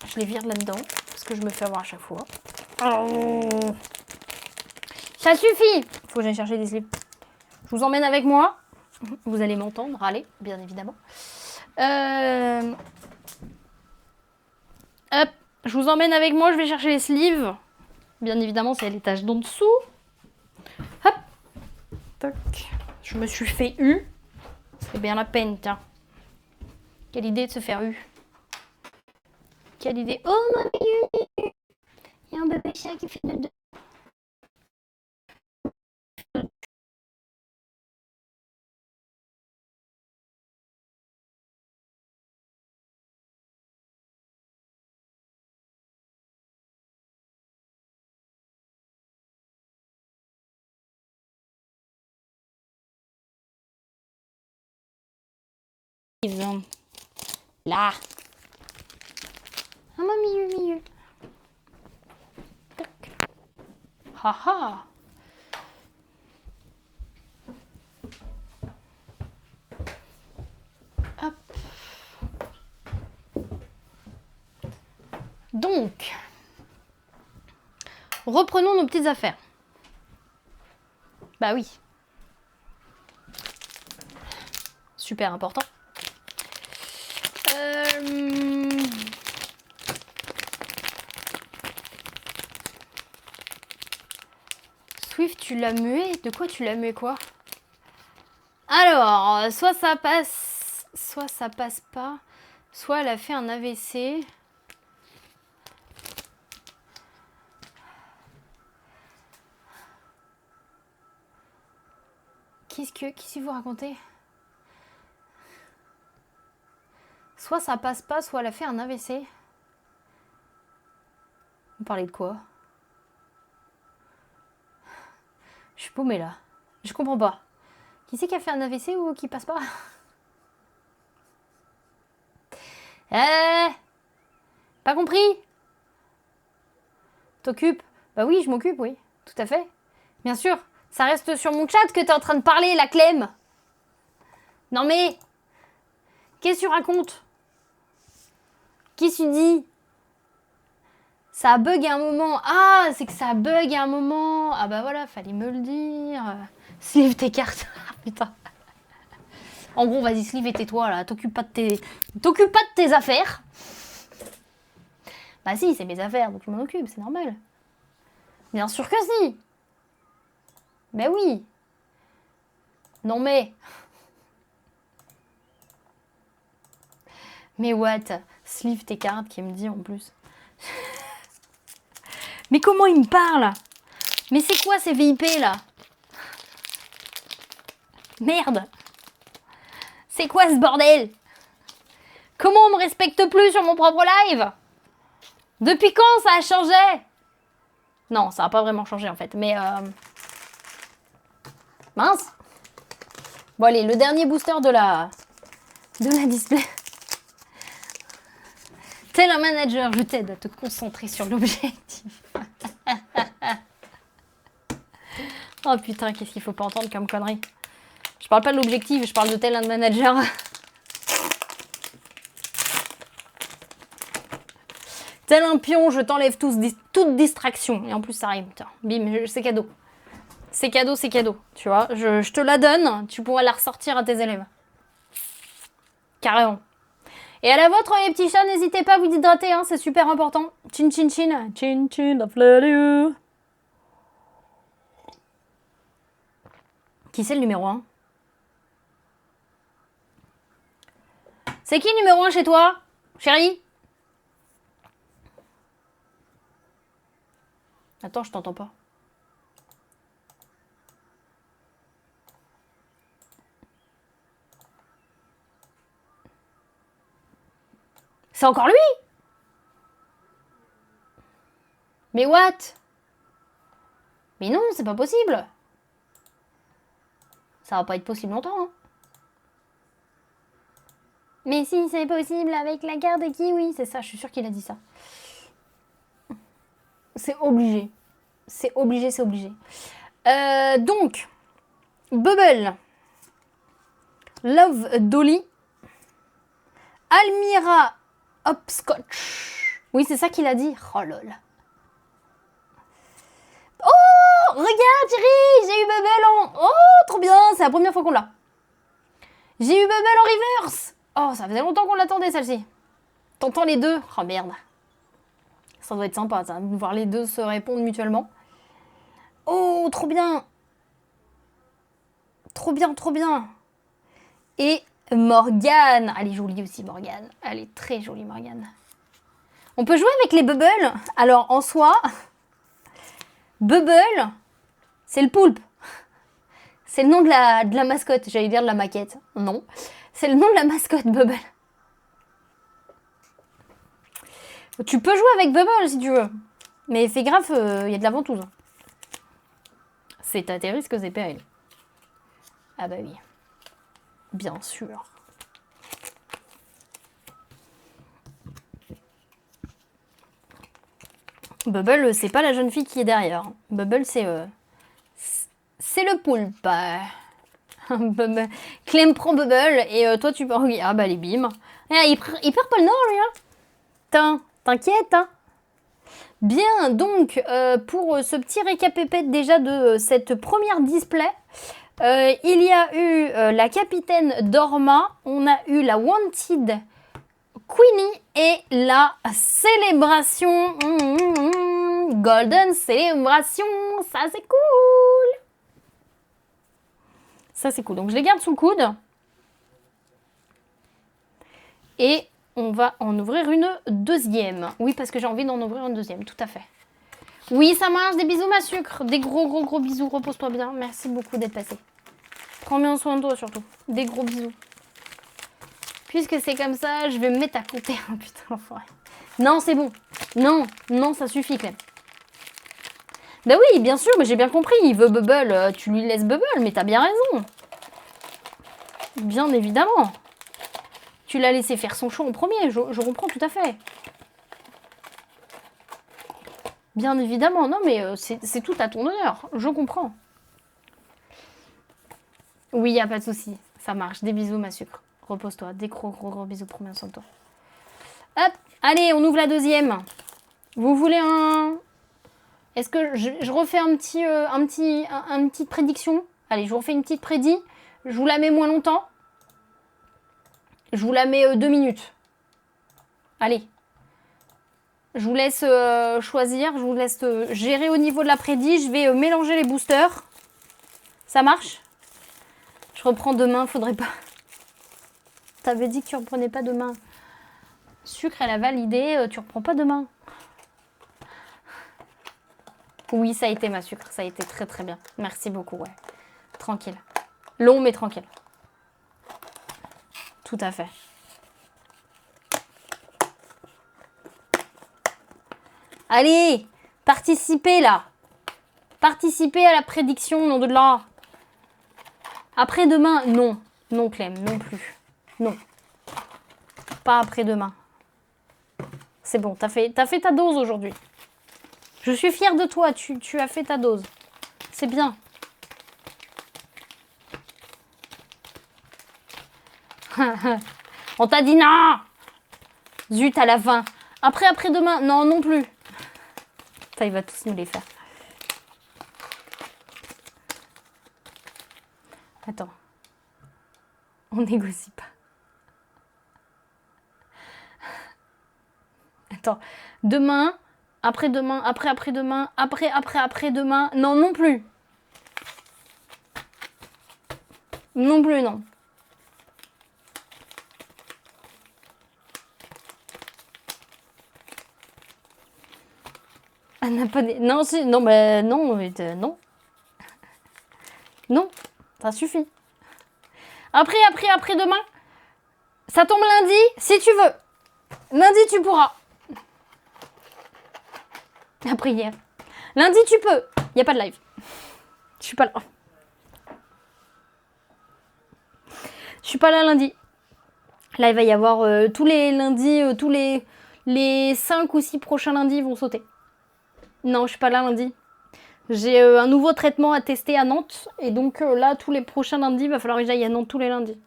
Je les vire là-dedans parce que je me fais avoir à chaque fois. Oh. Ça suffit. Faut que j'aille chercher des slips. Je vous emmène avec moi. Vous allez m'entendre râler, bien évidemment. Hop, je vous emmène avec moi. Je vais chercher les sleeves. Bien évidemment, c'est à l'étage d'en dessous. Hop. Toc. Je me suis fait U. C'est bien la peine, tiens. Quelle idée de se faire U. Quelle idée. Oh, ma il y a un bébé chat qui fait de... Là. Ah, ma milieu. Haha. Hop. Donc, reprenons nos petites affaires. Bah oui. Super important. Swift, tu l'as mué? De quoi tu l'as mué quoi? Alors, soit ça passe pas, soit elle a fait un AVC. Qu'est-ce que vous racontez? Soit ça passe pas, soit elle a fait un AVC. Vous parlez de quoi? Je suis paumée là. Je comprends pas. Qui c'est qui a fait un AVC ou qui passe pas? Pas compris? T'occupes? Bah oui, je m'occupe, oui. Tout à fait. Bien sûr. Ça reste sur mon chat que t'es en train de parler, la Clem. Non mais... Qu'est-ce que tu racontes? Qu'est-ce que tu dis? Ça a bug à un moment. Ah, c'est que ça a bug à un moment. Ah bah voilà, fallait me le dire. Sleeve tes cartes. Ah putain. En gros, vas-y, Sleeve et tais-toi là. T'occupes pas de tes affaires. Bah si, c'est mes affaires, donc je m'en occupe, c'est normal. Bien sûr que si. Mais oui. Non mais... Mais what? Sleeve tes cartes qui me dit en plus. Mais comment il me parle? Mais c'est quoi ces VIP là? Merde. C'est quoi ce bordel? Comment on me respecte plus sur mon propre live? Depuis quand ça a changé? Non, ça n'a pas vraiment changé en fait, mais... Mince. Bon allez, le dernier booster de la display. Tel un manager, je t'aide à te concentrer sur l'objectif. Oh putain, qu'est-ce qu'il faut pas entendre comme connerie. Je parle pas de l'objectif, je parle de tel un manager. Tel un pion, je t'enlève toute distraction. Et en plus, ça rime. Tiens, bim, c'est cadeau. C'est cadeau, c'est cadeau. Tu vois, je te la donne, tu pourras la ressortir à tes élèves. Carrément. Et à la vôtre, les petits chats, n'hésitez pas à vous hydrater, hein, c'est super important. Chin chin chin. Chin chin, love you. Qui c'est le numéro 1? C'est qui le numéro 1 chez toi, chérie? Attends, je t'entends pas. C'est encore lui? Mais what? Mais non, c'est pas possible. Ça va pas être possible longtemps. Hein. Mais si, c'est possible avec la carte de kiwi. C'est ça, je suis sûre qu'il a dit ça. C'est obligé. C'est obligé, c'est obligé. Donc, Bubble, Love Dolly, Almira Hopscotch. Oui, c'est ça qu'il a dit. Oh lol. Oh, regarde Thierry, j'ai eu Bubble en... Oh, trop bien, c'est la première fois qu'on l'a. J'ai eu Bubble en reverse. Oh, ça faisait longtemps qu'on l'attendait celle-ci. T'entends les deux? Oh merde. Ça doit être sympa, ça, de voir les deux se répondre mutuellement. Oh, trop bien. Trop bien, trop bien. Et Morgane. Elle est jolie aussi, Morgane. Elle est très jolie, Morgane. On peut jouer avec les Bubbles. Alors, en soi, Bubble, c'est le poulpe. C'est le nom de la mascotte. J'allais dire de la maquette. Non. C'est le nom de la mascotte, Bubble. Tu peux jouer avec Bubble si tu veux. Mais fais gaffe, y a de la ventouse. C'est à tes risques et périls. Ah bah oui. Bien sûr. Bubble, c'est pas la jeune fille qui est derrière. Bubble, c'est le poulpe. Bubble. Clem prend Bubble et toi tu peux... Ah bah les bim. Il perd pas le nord lui hein. T'inquiète hein. Bien, donc, pour ce petit récapépète déjà de cette première display, il y a eu la capitaine Dorma, on a eu la Wanted Queenie et la célébration, Golden Célébration, ça c'est cool. Ça c'est cool, donc je les garde sous le coude. Et on va en ouvrir une deuxième. Oui, parce que j'ai envie d'en ouvrir une deuxième, tout à fait. Oui, ça marche. Des bisous, ma sucre. Des gros bisous. Repose-toi bien. Merci beaucoup d'être passé. Prends bien soin de toi, surtout. Des gros bisous. Puisque c'est comme ça, je vais me mettre à compter. Oh putain, l'enfoiré. Non, c'est bon. Non, ça suffit, Clem. Bah oui, bien sûr, mais j'ai bien compris. Il veut Bubble. Tu lui laisses Bubble, mais t'as bien raison. Bien évidemment. Tu l'as laissé faire son choix en premier, je comprends tout à fait. Bien évidemment, non mais c'est tout à ton honneur, je comprends. Oui, y a pas de souci, ça marche. Des bisous ma sucre, repose-toi, des gros bisous, prends bien soin de toi. Hop, allez, on ouvre la deuxième. Vous voulez un... Est-ce que je refais une petite prédiction? Allez, je vous refais une petite prédit, je vous la mets moins longtemps. Je vous la mets 2 minutes. Allez. Je vous laisse choisir. Je vous laisse gérer au niveau de la prédit. Je vais mélanger les boosters. Ça marche? Je reprends demain. Faudrait pas. T'avais dit que tu reprenais pas demain. Sucre, elle a validé. Tu reprends pas demain. Oui, ça a été ma sucre. Ça a été très très bien. Merci beaucoup. Ouais. Tranquille. Long mais tranquille. Tout à fait. Allez, participez là. Participez à la prédiction, nom de là. Après-demain, non. Non, Clem, non plus. Non. Pas après-demain. C'est bon, t'as fait ta dose aujourd'hui. Je suis fière de toi, tu as fait ta dose. C'est bien. On t'a dit non. Zut, à la fin. Après-demain, non plus. Ça, il va tous nous les faire. Attends. On négocie pas. Attends. Demain, après-demain, après-demain, après-demain. Non plus. Non plus, non. Elle n'a pas... Non, non, mais non, non. Non, ça suffit. Après-demain, ça tombe lundi, si tu veux. Lundi, tu pourras. La prière. Lundi, tu peux. Il n'y a pas de live. Je suis pas là. Je suis pas là lundi. Là, il va y avoir tous les lundis, tous les 5 ou 6 prochains lundis vont sauter. Non, je suis pas là lundi. J'ai un nouveau traitement à tester à Nantes. Et donc là, tous les prochains lundis, il va falloir que j'aille à Nantes tous les lundis.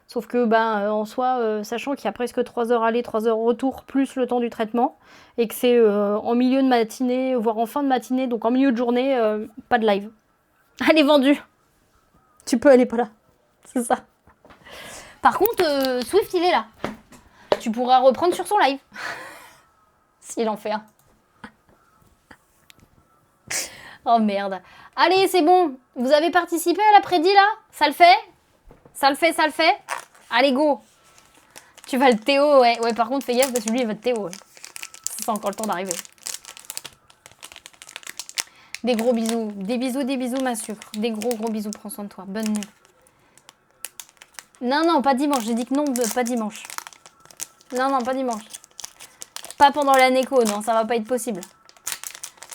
Sauf que, en soi, sachant qu'il y a presque 3 heures aller, 3 heures retour, plus le temps du traitement, et que c'est en milieu de matinée, voire en fin de matinée, donc en milieu de journée, pas de live. Elle est vendue. Tu peux aller pas là. C'est ça. Par contre, Swift, il est là. Tu pourras reprendre sur son live. S'il en fait un. Oh merde. Allez, c'est bon. Vous avez participé à la prédit là? Ça le fait? Ça le fait, ça le fait? Allez, go. Tu vas le Théo, ouais. Ouais, par contre, fais gaffe parce que lui, il va te Théo. Ouais. C'est encore le temps d'arriver. Des gros bisous. Des bisous, ma sucre. Des gros bisous. Prends soin de toi. Bonne nuit. Non, pas dimanche. J'ai dit que non, pas dimanche. Non, pas dimanche. Pas pendant la néco, non, ça va pas être possible.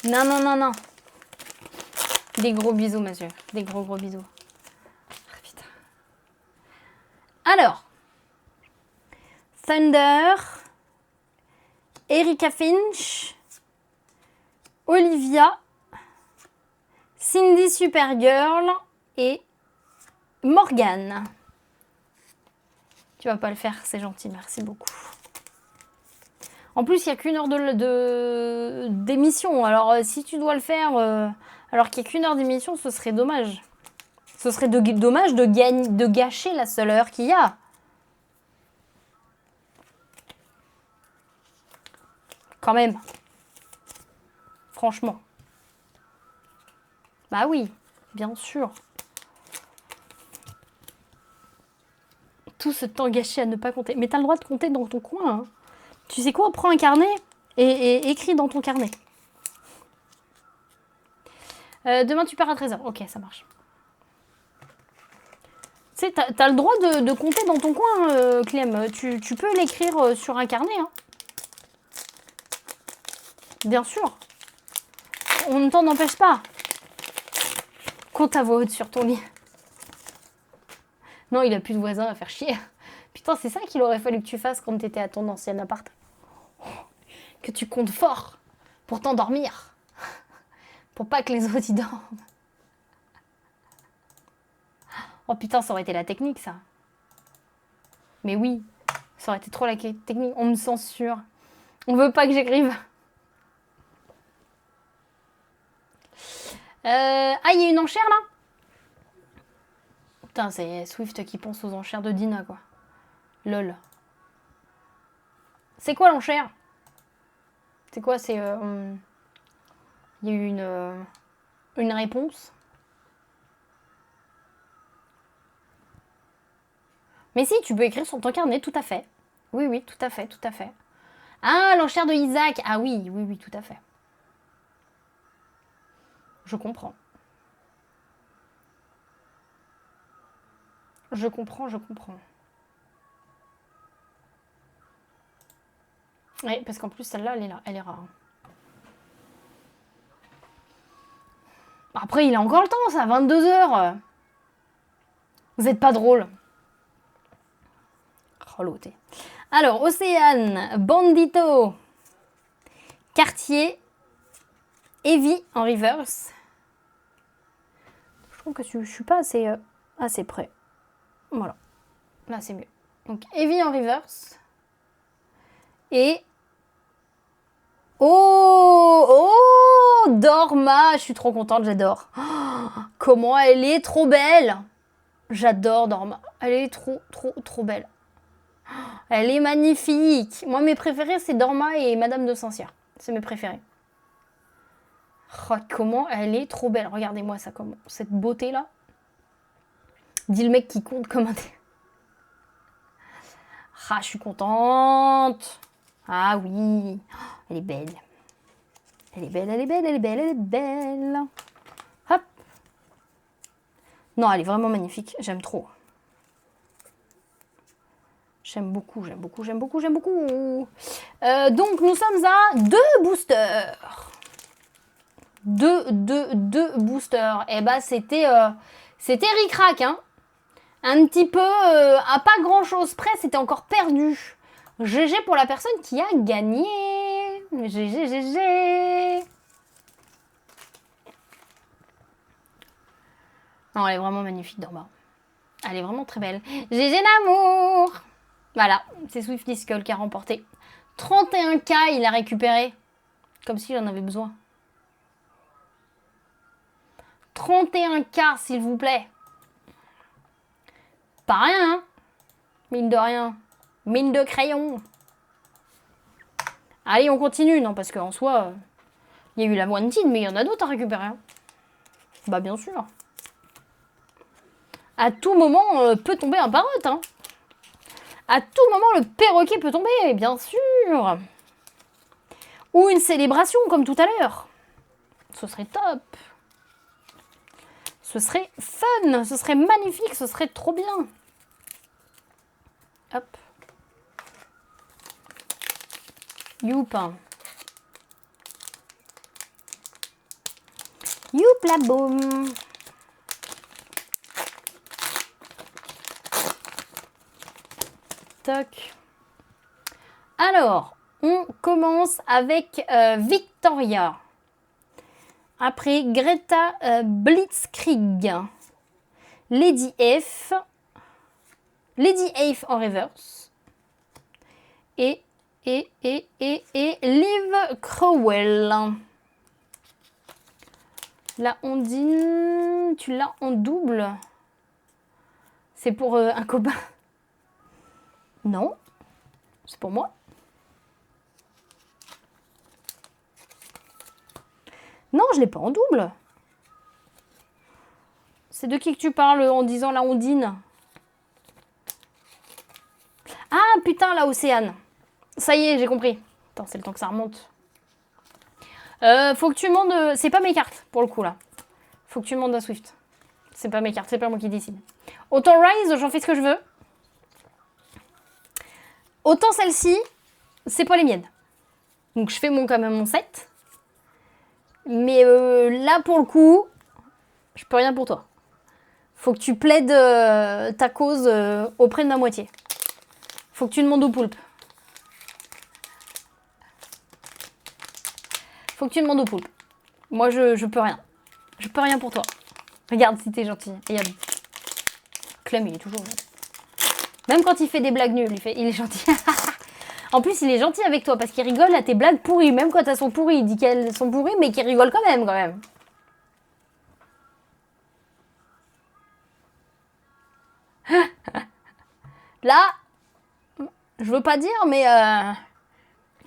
Non. Des gros bisous, monsieur. Des gros bisous. Ah, putain. Alors. Thunder. Erika Finch. Olivia. Cindy Supergirl. Et Morgane. Tu vas pas le faire, c'est gentil, merci beaucoup. En plus, il n'y a qu'une heure d'émission. Alors, si tu dois le faire alors qu'il n'y a qu'une heure d'émission, ce serait dommage. Ce serait dommage de gâcher la seule heure qu'il y a. Quand même. Franchement. Bah oui, bien sûr. Tout ce temps gâché à ne pas compter. Mais t'as le droit de compter dans ton coin. Hein. Tu sais quoi? Prends un carnet et écris dans ton carnet. Demain, tu pars à 13h. Ok, ça marche. Tu sais, t'as le droit de compter dans ton coin, Clem. Tu peux l'écrire sur un carnet. Hein. Bien sûr. On ne t'en empêche pas. Compte à voix haute sur ton lit. Non, il a plus de voisins à faire chier. Putain, c'est ça qu'il aurait fallu que tu fasses quand t'étais à ton ancien appart. Que tu comptes fort pour t'endormir. Pour pas que les autres y dorment. Oh putain, ça aurait été la technique, ça. Mais oui, ça aurait été trop la technique. On me censure. On veut pas que j'écrive. Ah, il y a une enchère, là? Putain, c'est Swift qui pense aux enchères de Dina, quoi. Lol. C'est quoi l'enchère? C'est quoi? C'est... Il y a eu une réponse. Mais si, tu peux écrire sur ton carnet, tout à fait. Oui, tout à fait. Ah, l'enchère de Isaac. Ah oui, tout à fait. Je comprends. Je comprends. Oui, parce qu'en plus, celle-là, elle est rare. Après, il a encore le temps, ça, 22h. Vous êtes pas drôle. Oh, l'auté. Alors, Océane, Bandito, Cartier, Evie en reverse. Je trouve que je suis pas assez près. Voilà. Là, c'est mieux. Donc, Evie en reverse. Et... Oh, Dorma. Je suis trop contente, j'adore. Oh, comment elle est trop belle. J'adore Dorma. Elle est trop belle. Elle est magnifique. Moi, mes préférés, c'est Dorma et Madame de Saint-Cyr. C'est mes préférés. Oh, comment elle est trop belle. Regardez-moi ça, comment cette beauté-là. Dis le mec qui compte comme un... Ah, je suis contente. Ah oui. Elle est belle. Elle est belle. Hop. Non, elle est vraiment magnifique. J'aime trop. J'aime beaucoup, j'aime beaucoup, j'aime beaucoup, j'aime beaucoup. Donc, nous sommes à 2 boosters. Deux boosters. Et bah, c'était ric-rac, hein. Un petit peu, à pas grand-chose près, c'était encore perdu. GG pour la personne qui a gagné. GG, GG. Non, elle est vraiment magnifique d'en bas. Elle est vraiment très belle. GG l'amour. Voilà, c'est Swifty Skull qui a remporté. 31K, il a récupéré. Comme s'il en avait besoin. 31K, s'il vous plaît. Pas rien, hein. Mine de rien. Mine de crayon. Allez, on continue. Non, parce qu'en soi, il y a eu la Wanted, mais il y en a d'autres à récupérer. Hein. Bah, bien sûr. À tout moment, peut tomber un parrot. Hein. À tout moment, le perroquet peut tomber, bien sûr. Ou une célébration, comme tout à l'heure. Ce serait top. Ce serait fun. Ce serait magnifique. Ce serait trop bien. Hop. Youp. Youp la boum. Toc. Alors, on commence avec Victoria. Après Greta Blitzkrieg. Lady F. Lady F en reverse. Et Liv Crowell. La Ondine, tu l'as en double. C'est pour un copain. Non, c'est pour moi. Non, je l'ai pas en double. C'est de qui que tu parles en disant la Ondine? Ah putain, la Océane. Ça y est, j'ai compris. Attends, c'est le temps que ça remonte. Faut que tu demandes... C'est pas mes cartes, pour le coup, là. Faut que tu demandes à Swift. C'est pas mes cartes, c'est pas moi qui décide. Autant Rise, j'en fais ce que je veux. Autant celle-ci, c'est pas les miennes. Donc je fais quand même mon set. Mais là, pour le coup, je peux rien pour toi. Faut que tu plaides ta cause auprès de ma moitié. Faut que tu demandes au poulpe. Faut que tu demandes au poulpe. Moi, je peux rien. Je peux rien pour toi. Regarde si t'es gentil. Regarde. Clem, il est toujours gentil. Même quand il fait des blagues nulles, il est gentil. En plus, il est gentil avec toi parce qu'il rigole à tes blagues pourries. Même quand elles sont pourries, il dit qu'elles sont pourries, mais qu'il rigole quand même. Là, je veux pas dire, mais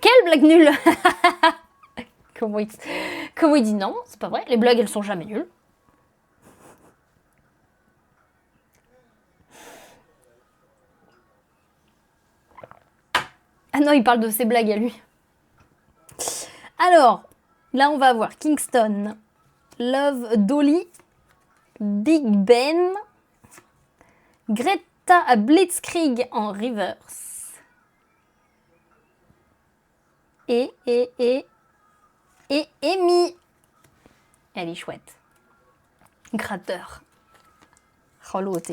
quelle blague nulle. Comment il dit non, c'est pas vrai. Les blagues, elles sont jamais nulles. Ah non, il parle de ses blagues à lui. Alors, là, on va avoir Kingston, Love Dolly, Big Ben, Greta Blitzkrieg en reverse. Et Amy. Elle est chouette. Gratteur. Oh l'autre.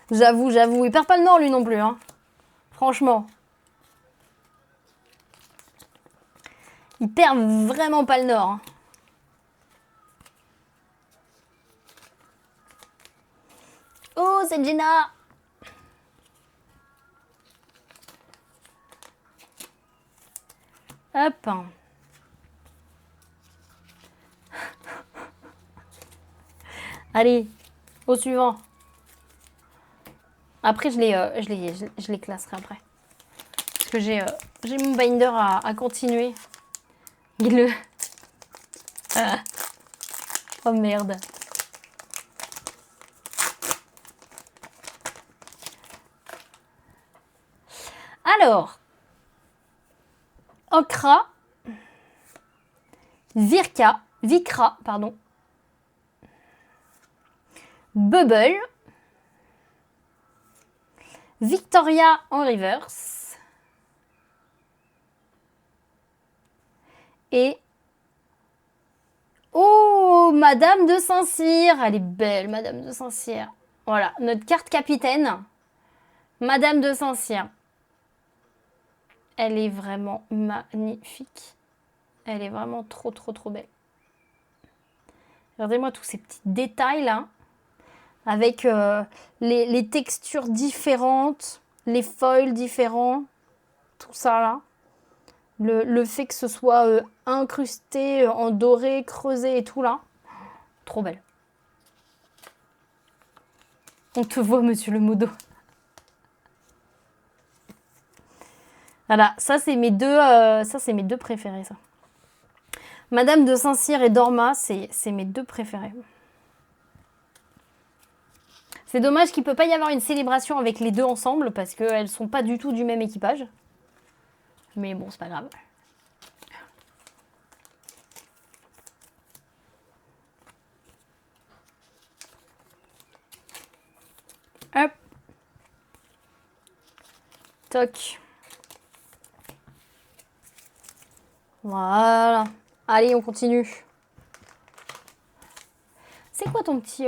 J'avoue, il perd pas le nord lui non plus. Hein. Franchement. Il perd vraiment pas le nord. Hein. Oh, c'est Jenna. Hop. Allez, au suivant. Après, je les classerai après. Parce que j'ai mon binder à continuer. Oh merde. Alors, Vikra, pardon. Bubble, Victoria en reverse. Et... Oh, Madame de Saint-Cyr. Elle est belle, Madame de Saint-Cyr. Voilà, notre carte capitaine. Madame de Saint-Cyr. Elle est vraiment magnifique. Elle est vraiment trop, trop, trop belle. Regardez-moi tous ces petits détails là. Avec les textures différentes, les foils différents. Tout ça là. Le fait que ce soit incrusté en doré, creusé et tout là. Trop belle. On te voit, monsieur le modo. Voilà, ça c'est mes deux préférés, ça. Madame de Saint-Cyr et Dorma, c'est mes deux préférés. C'est dommage qu'il ne peut pas y avoir une célébration avec les deux ensemble parce qu'elles sont pas du tout du même équipage. Mais bon, c'est pas grave. Hop. Toc. Voilà. Allez, on continue. C'est quoi ton petit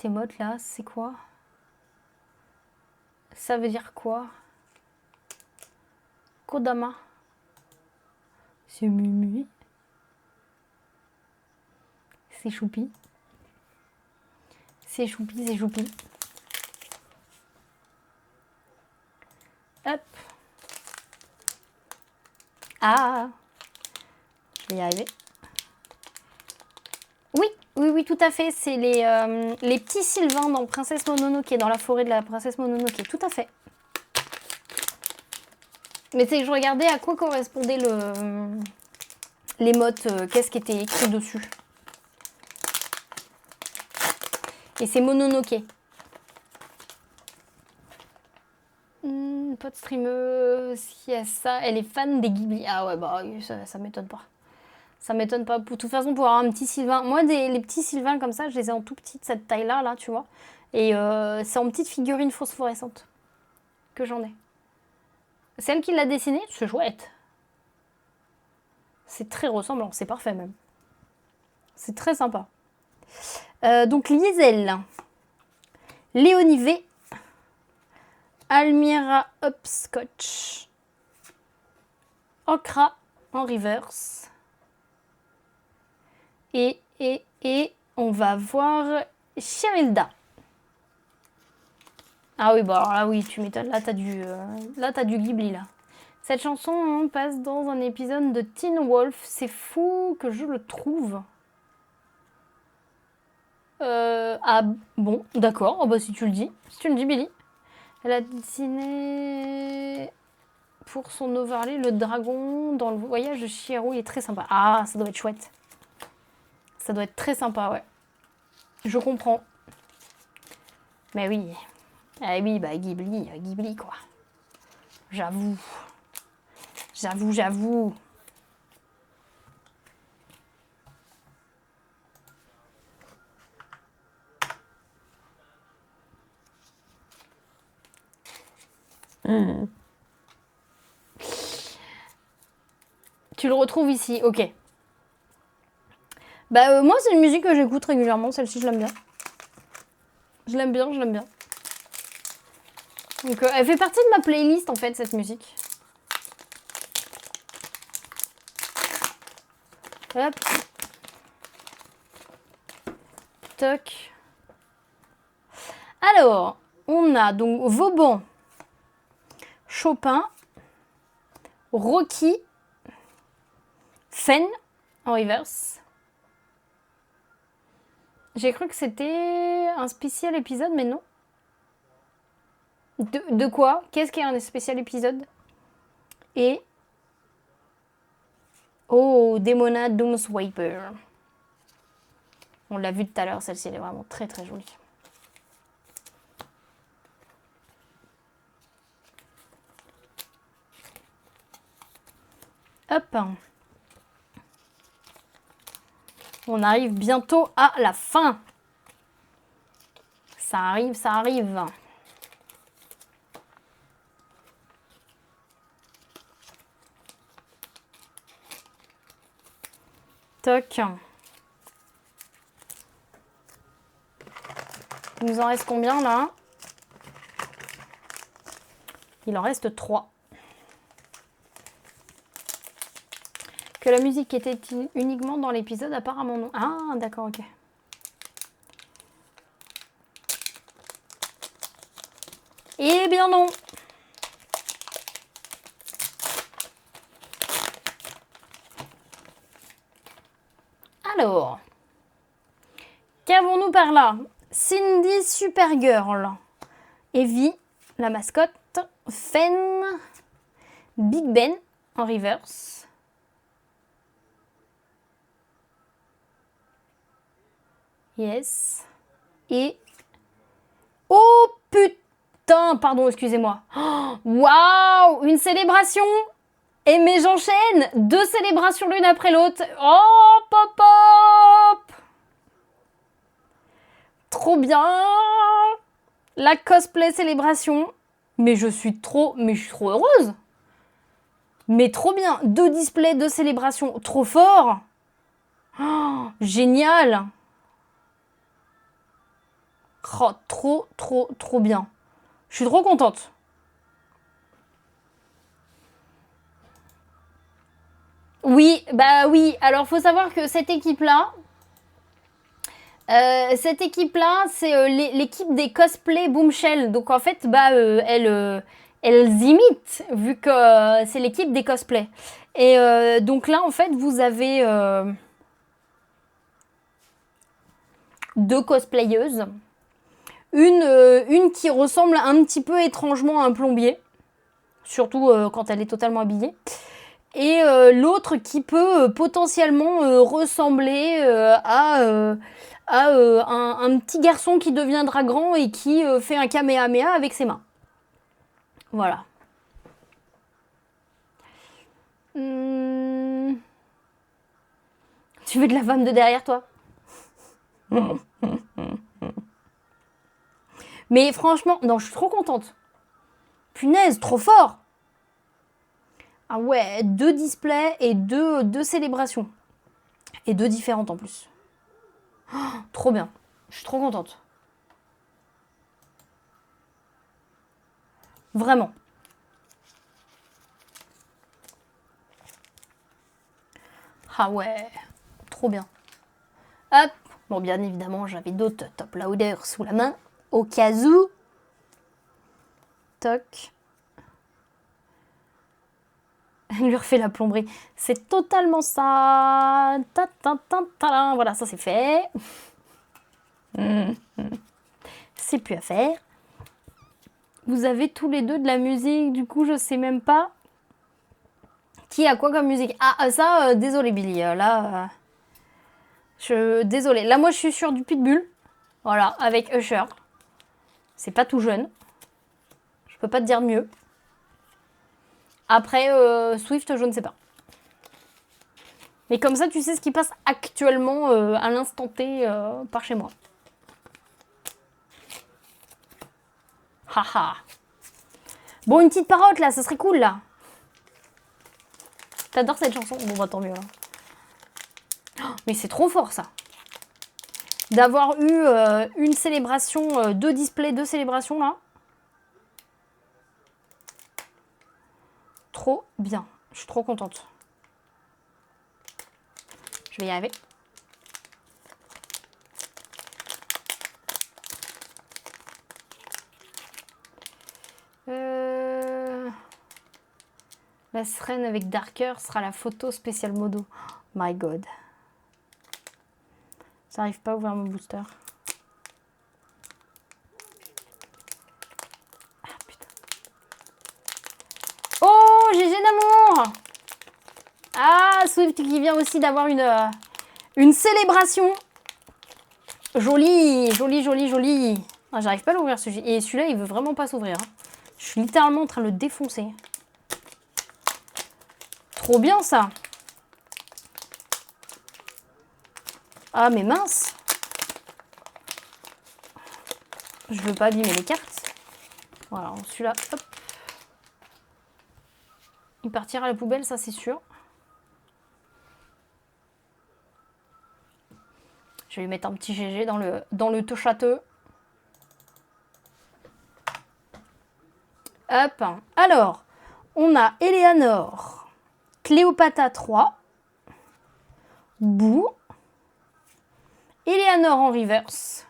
émote là? C'est quoi? Ça veut dire quoi? Kodama. C'est Mimi. C'est Choupi. C'est Choupi, c'est Choupi. Hop. Ah. Je vais y arriver. Oui, oui, oui, tout à fait. C'est les petits Sylvains dans Princesse Mononoke, dans la forêt de la Princesse Mononoke. Tout à fait. Mais c'est que je regardais à quoi correspondait l'émote, qu'est-ce qui était écrit dessus. Et c'est Mononoke. Pas de streameuse, si elle ça, elle est fan des Ghibli. Ah ouais, bah ça m'étonne pas. Ça m'étonne pas. De toute façon, pour avoir un petit Sylvain, moi les petits Sylvains comme ça, je les ai en tout petit de cette taille-là, là, tu vois. Et c'est en petite figurine phosphorescente que j'en ai. Celle qui l'a dessiné, c'est chouette. C'est très ressemblant, c'est parfait même. C'est très sympa. Donc Liesel, Léonie V, Almira Hopscotch, Okra en reverse. Et on va voir Cherilda. Ah oui, bah alors là oui, tu m'étonnes. Là t'as du Ghibli là. Cette chanson passe dans un épisode de Teen Wolf. C'est fou que je le trouve. Ah bon, d'accord. Oh, bah si tu le dis. Si tu le dis, Billy. Elle a dessiné pour son overlay le dragon dans le voyage de Chihiro. Il est très sympa. Ah, ça doit être chouette. Ça doit être très sympa, ouais. Je comprends. Mais oui. Ah oui, bah Ghibli quoi. J'avoue. J'avoue. Tu le retrouves ici, ok. Bah moi c'est une musique que j'écoute régulièrement, celle-ci je l'aime bien. Je l'aime bien. Donc elle fait partie de ma playlist en fait, cette musique. Hop. Toc. Alors, on a donc Vauban, Chopin, Rocky, Fenn en reverse. J'ai cru que c'était un spécial épisode, mais non. De quoi? Qu'est-ce qui est un spécial épisode? Et... Oh, Demona Doomswiper. On l'a vu tout à l'heure, celle-ci, elle est vraiment très très jolie. Hop. On arrive bientôt à la fin. Ça arrive. Toc. Il nous en reste combien là? Il en reste 3. Que la musique était uniquement dans l'épisode, apparemment non. Ah, d'accord, ok. Eh bien non. Alors, qu'avons-nous par là? Cindy Supergirl, Evie, la mascotte, Fen, Big Ben en reverse, yes, et oh putain, pardon, excusez-moi. Waouh, une célébration. Et mais j'enchaîne 2 célébrations l'une après l'autre. Oh, pop pop. Trop bien. La cosplay célébration. Mais je suis trop heureuse. Mais trop bien. 2 displays, 2 célébrations. Trop fort. Oh, génial. Oh, trop bien. Je suis trop contente. Oui, bah oui. Alors, faut savoir que cette équipe-là, c'est l'équipe des cosplay Boomshell. Donc, en fait, bah, elles imitent, vu que c'est l'équipe des cosplays. Et donc là, en fait, vous avez 2 cosplayeuses. Une qui ressemble un petit peu étrangement à un plombier, surtout quand elle est totalement habillée. Et l'autre qui peut potentiellement ressembler à un petit garçon qui deviendra grand et qui fait un kamehameha avec ses mains. Voilà. Tu veux de la femme de derrière toi? Mais franchement, non, je suis trop contente. Punaise, trop fort. Ah ouais, 2 displays et 2 célébrations. Et 2 différentes en plus. Oh, trop bien. Je suis trop contente. Vraiment. Ah ouais, trop bien. Hop. Bon, bien évidemment, j'avais d'autres top loaders sous la main. Au cas où. Toc. Elle lui refait la plomberie. C'est totalement ça. Voilà, ça c'est fait. C'est plus à faire. Vous avez tous les 2 de la musique, du coup je sais même pas qui a quoi comme musique. Ah ça, désolé Billy, là, désolé. Là moi je suis sur du Pitbull, voilà, avec Usher. C'est pas tout jeune. Je peux pas te dire mieux. Après, Swift, je ne sais pas. Mais comme ça, tu sais ce qui passe actuellement à l'instant T par chez moi. Haha. Bon, une petite parotte là, ça serait cool là. T'adores cette chanson? Bon, bah tant mieux. Oh, mais c'est trop fort ça. D'avoir eu une célébration, 2 displays, 2 célébrations là. Trop bien. Je suis trop contente. Je vais y arriver. La sirène avec Darker sera la photo spéciale modo. Oh my god. Ça n'arrive pas à ouvrir mon booster. Ah putain. Oh, GG d'amour. Ah, Swift qui vient aussi d'avoir une célébration. Jolie, jolie, jolie, jolie. Ah, j'arrive pas à l'ouvrir ce Et celui-là, il veut vraiment pas s'ouvrir. Hein. Je suis littéralement en train de le défoncer. Trop bien ça. Ah mais mince. Je veux pas abîmer les cartes. Voilà, celui-là, hop. Il partira à la poubelle, ça c'est sûr. Je vais lui mettre un petit GG dans le touche-à-deux. Hop. Alors, on a Eleanor, Cléopatra 3, Boo, Eleanor en reverse.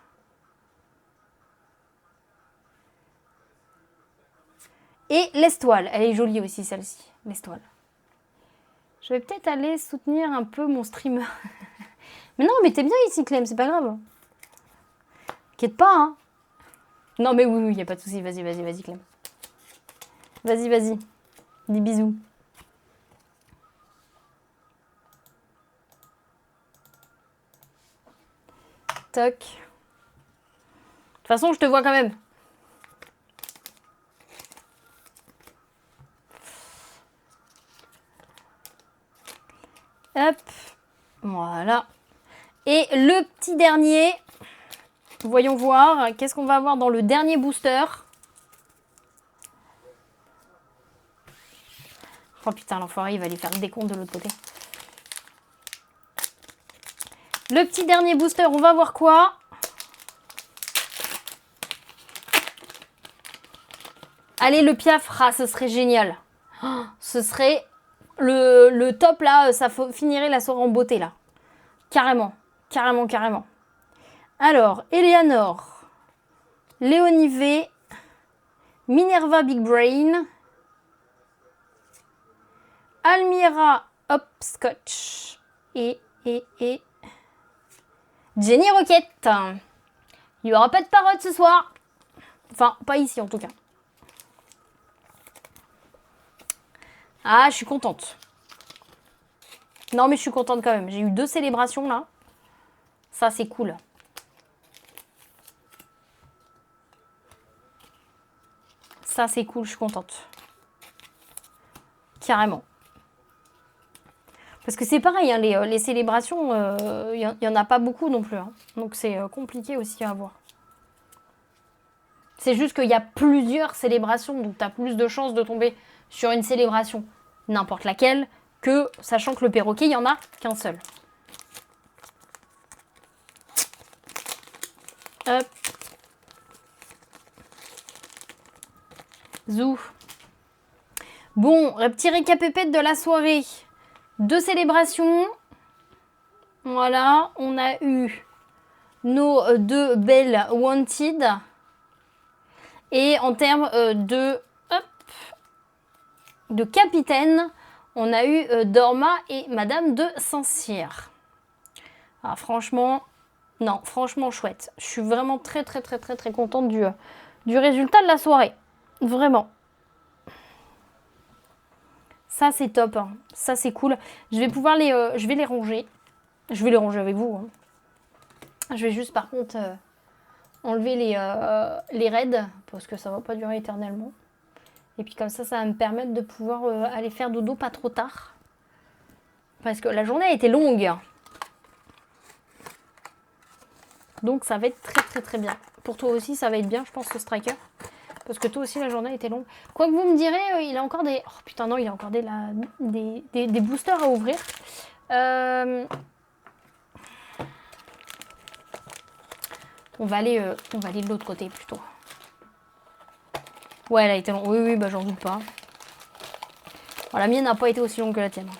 Et l'Estoile. Elle est jolie aussi, celle-ci. L'Estoile. Je vais peut-être aller soutenir un peu mon streamer. Mais non, mais t'es bien ici, Clem, c'est pas grave. T'inquiète pas, hein. Non, mais oui, y a pas de souci. Vas-y, Clem. Vas-y. Des bisous. Toc. De toute façon, je te vois quand même. Hop. Voilà. Et le petit dernier. Voyons voir. Qu'est-ce qu'on va avoir dans le dernier booster? Oh putain, l'enfoiré, il va aller faire le décompte de l'autre côté. Le petit dernier booster, on va voir quoi? Allez, le Piaf, ce serait génial. Oh, ce serait le top là, ça finirait la soirée en beauté là. Carrément. Alors, Eleanor, Léonie V, Minerva Big Brain, Almira Hopscotch et Jenny Rocket. Il n'y aura pas de parade ce soir. Enfin, pas ici en tout cas. Ah, je suis contente. Non, mais je suis contente quand même. J'ai eu 2 célébrations là. Ça, c'est cool. Ça, c'est cool, je suis contente. Carrément. Parce que c'est pareil, hein, les célébrations, il n'y en a pas beaucoup non plus. Hein. Donc c'est compliqué aussi à avoir. C'est juste qu'il y a plusieurs célébrations, donc tu as plus de chances de tomber sur une célébration, n'importe laquelle, que sachant que le perroquet, il n'y en a qu'un seul. Hop. Zou. Bon, petit récapépète de la soirée. 2 célébrations. Voilà, on a eu nos 2 belles Wanted. Et en termes de capitaine, on a eu Dorma et Madame de Saint-Cyr. Ah, franchement, non, franchement chouette. Je suis vraiment très contente du résultat de la soirée. Vraiment. Ça, c'est top. Hein. Ça, c'est cool. Je vais pouvoir je vais les ranger. Je vais les ranger avec vous. Hein. Je vais juste, par contre, enlever les raids. Parce que ça va pas durer éternellement. Et puis comme ça va me permettre de pouvoir aller faire dodo pas trop tard. Parce que la journée a été longue. Donc ça va être très bien. Pour toi aussi, ça va être bien, je pense, ce striker. Parce que toi aussi, la journée a été longue. Quoi que vous me direz, il a encore des... Oh putain, non, il a encore des boosters à ouvrir. On va aller de l'autre côté, plutôt. Ouais, elle a été longue. Oui, bah j'en doute pas. Bon, la mienne n'a pas été aussi longue que la tienne.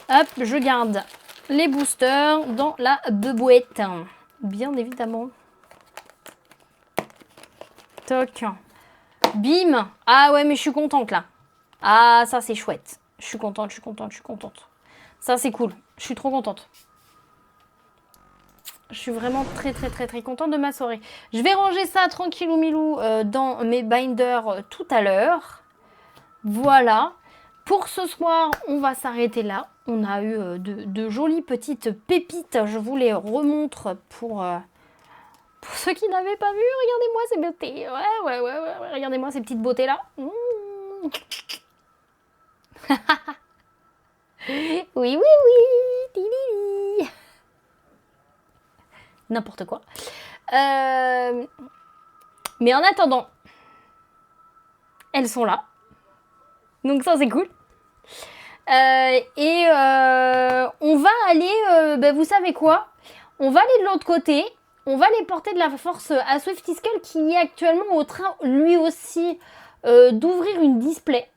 Hop, je garde les boosters dans la bebouette. Bien évidemment. Toc. Bim. Ah ouais, mais je suis contente là. Ah, ça c'est chouette. Je suis contente. Ça c'est cool. Je suis trop contente. Je suis vraiment très contente de ma soirée. Je vais ranger ça tranquillou milou dans mes binders tout à l'heure. Voilà. Pour ce soir, on va s'arrêter là. On a eu de jolies petites pépites. Je vous les remontre pour ceux qui n'avaient pas vu. Regardez-moi ces beautés. Ouais. Regardez-moi ces petites beautés là. Oui. Tili. N'importe quoi. Mais en attendant, elles sont là. Donc ça, c'est cool. On va aller, vous savez quoi? On va aller de l'autre côté. On va aller porter de la force à Swifty Skull qui est actuellement au train, lui aussi, d'ouvrir une display.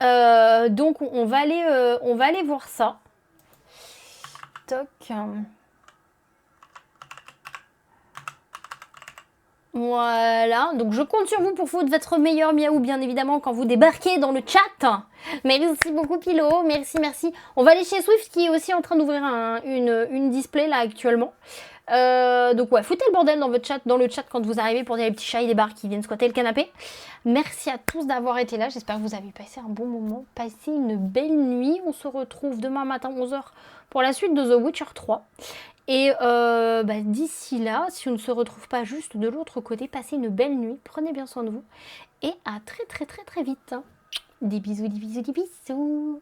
Donc on va aller voir ça. Toc. Voilà, donc je compte sur vous pour foutre votre meilleur miaou, bien évidemment, quand vous débarquez dans le chat. Merci beaucoup, Pilo, merci. On va aller chez Swift, qui est aussi en train d'ouvrir une display, là, actuellement. Donc ouais, foutez le bordel dans le chat quand vous arrivez pour dire les petits chats et les barres qui viennent squatter le canapé. Merci à tous d'avoir été là, j'espère que vous avez passé un bon moment, passé une belle nuit. On se retrouve demain matin 11h pour la suite de The Witcher 3. Et d'ici là, si on ne se retrouve pas juste de l'autre côté, passez une belle nuit, prenez bien soin de vous et à très vite. Des bisous.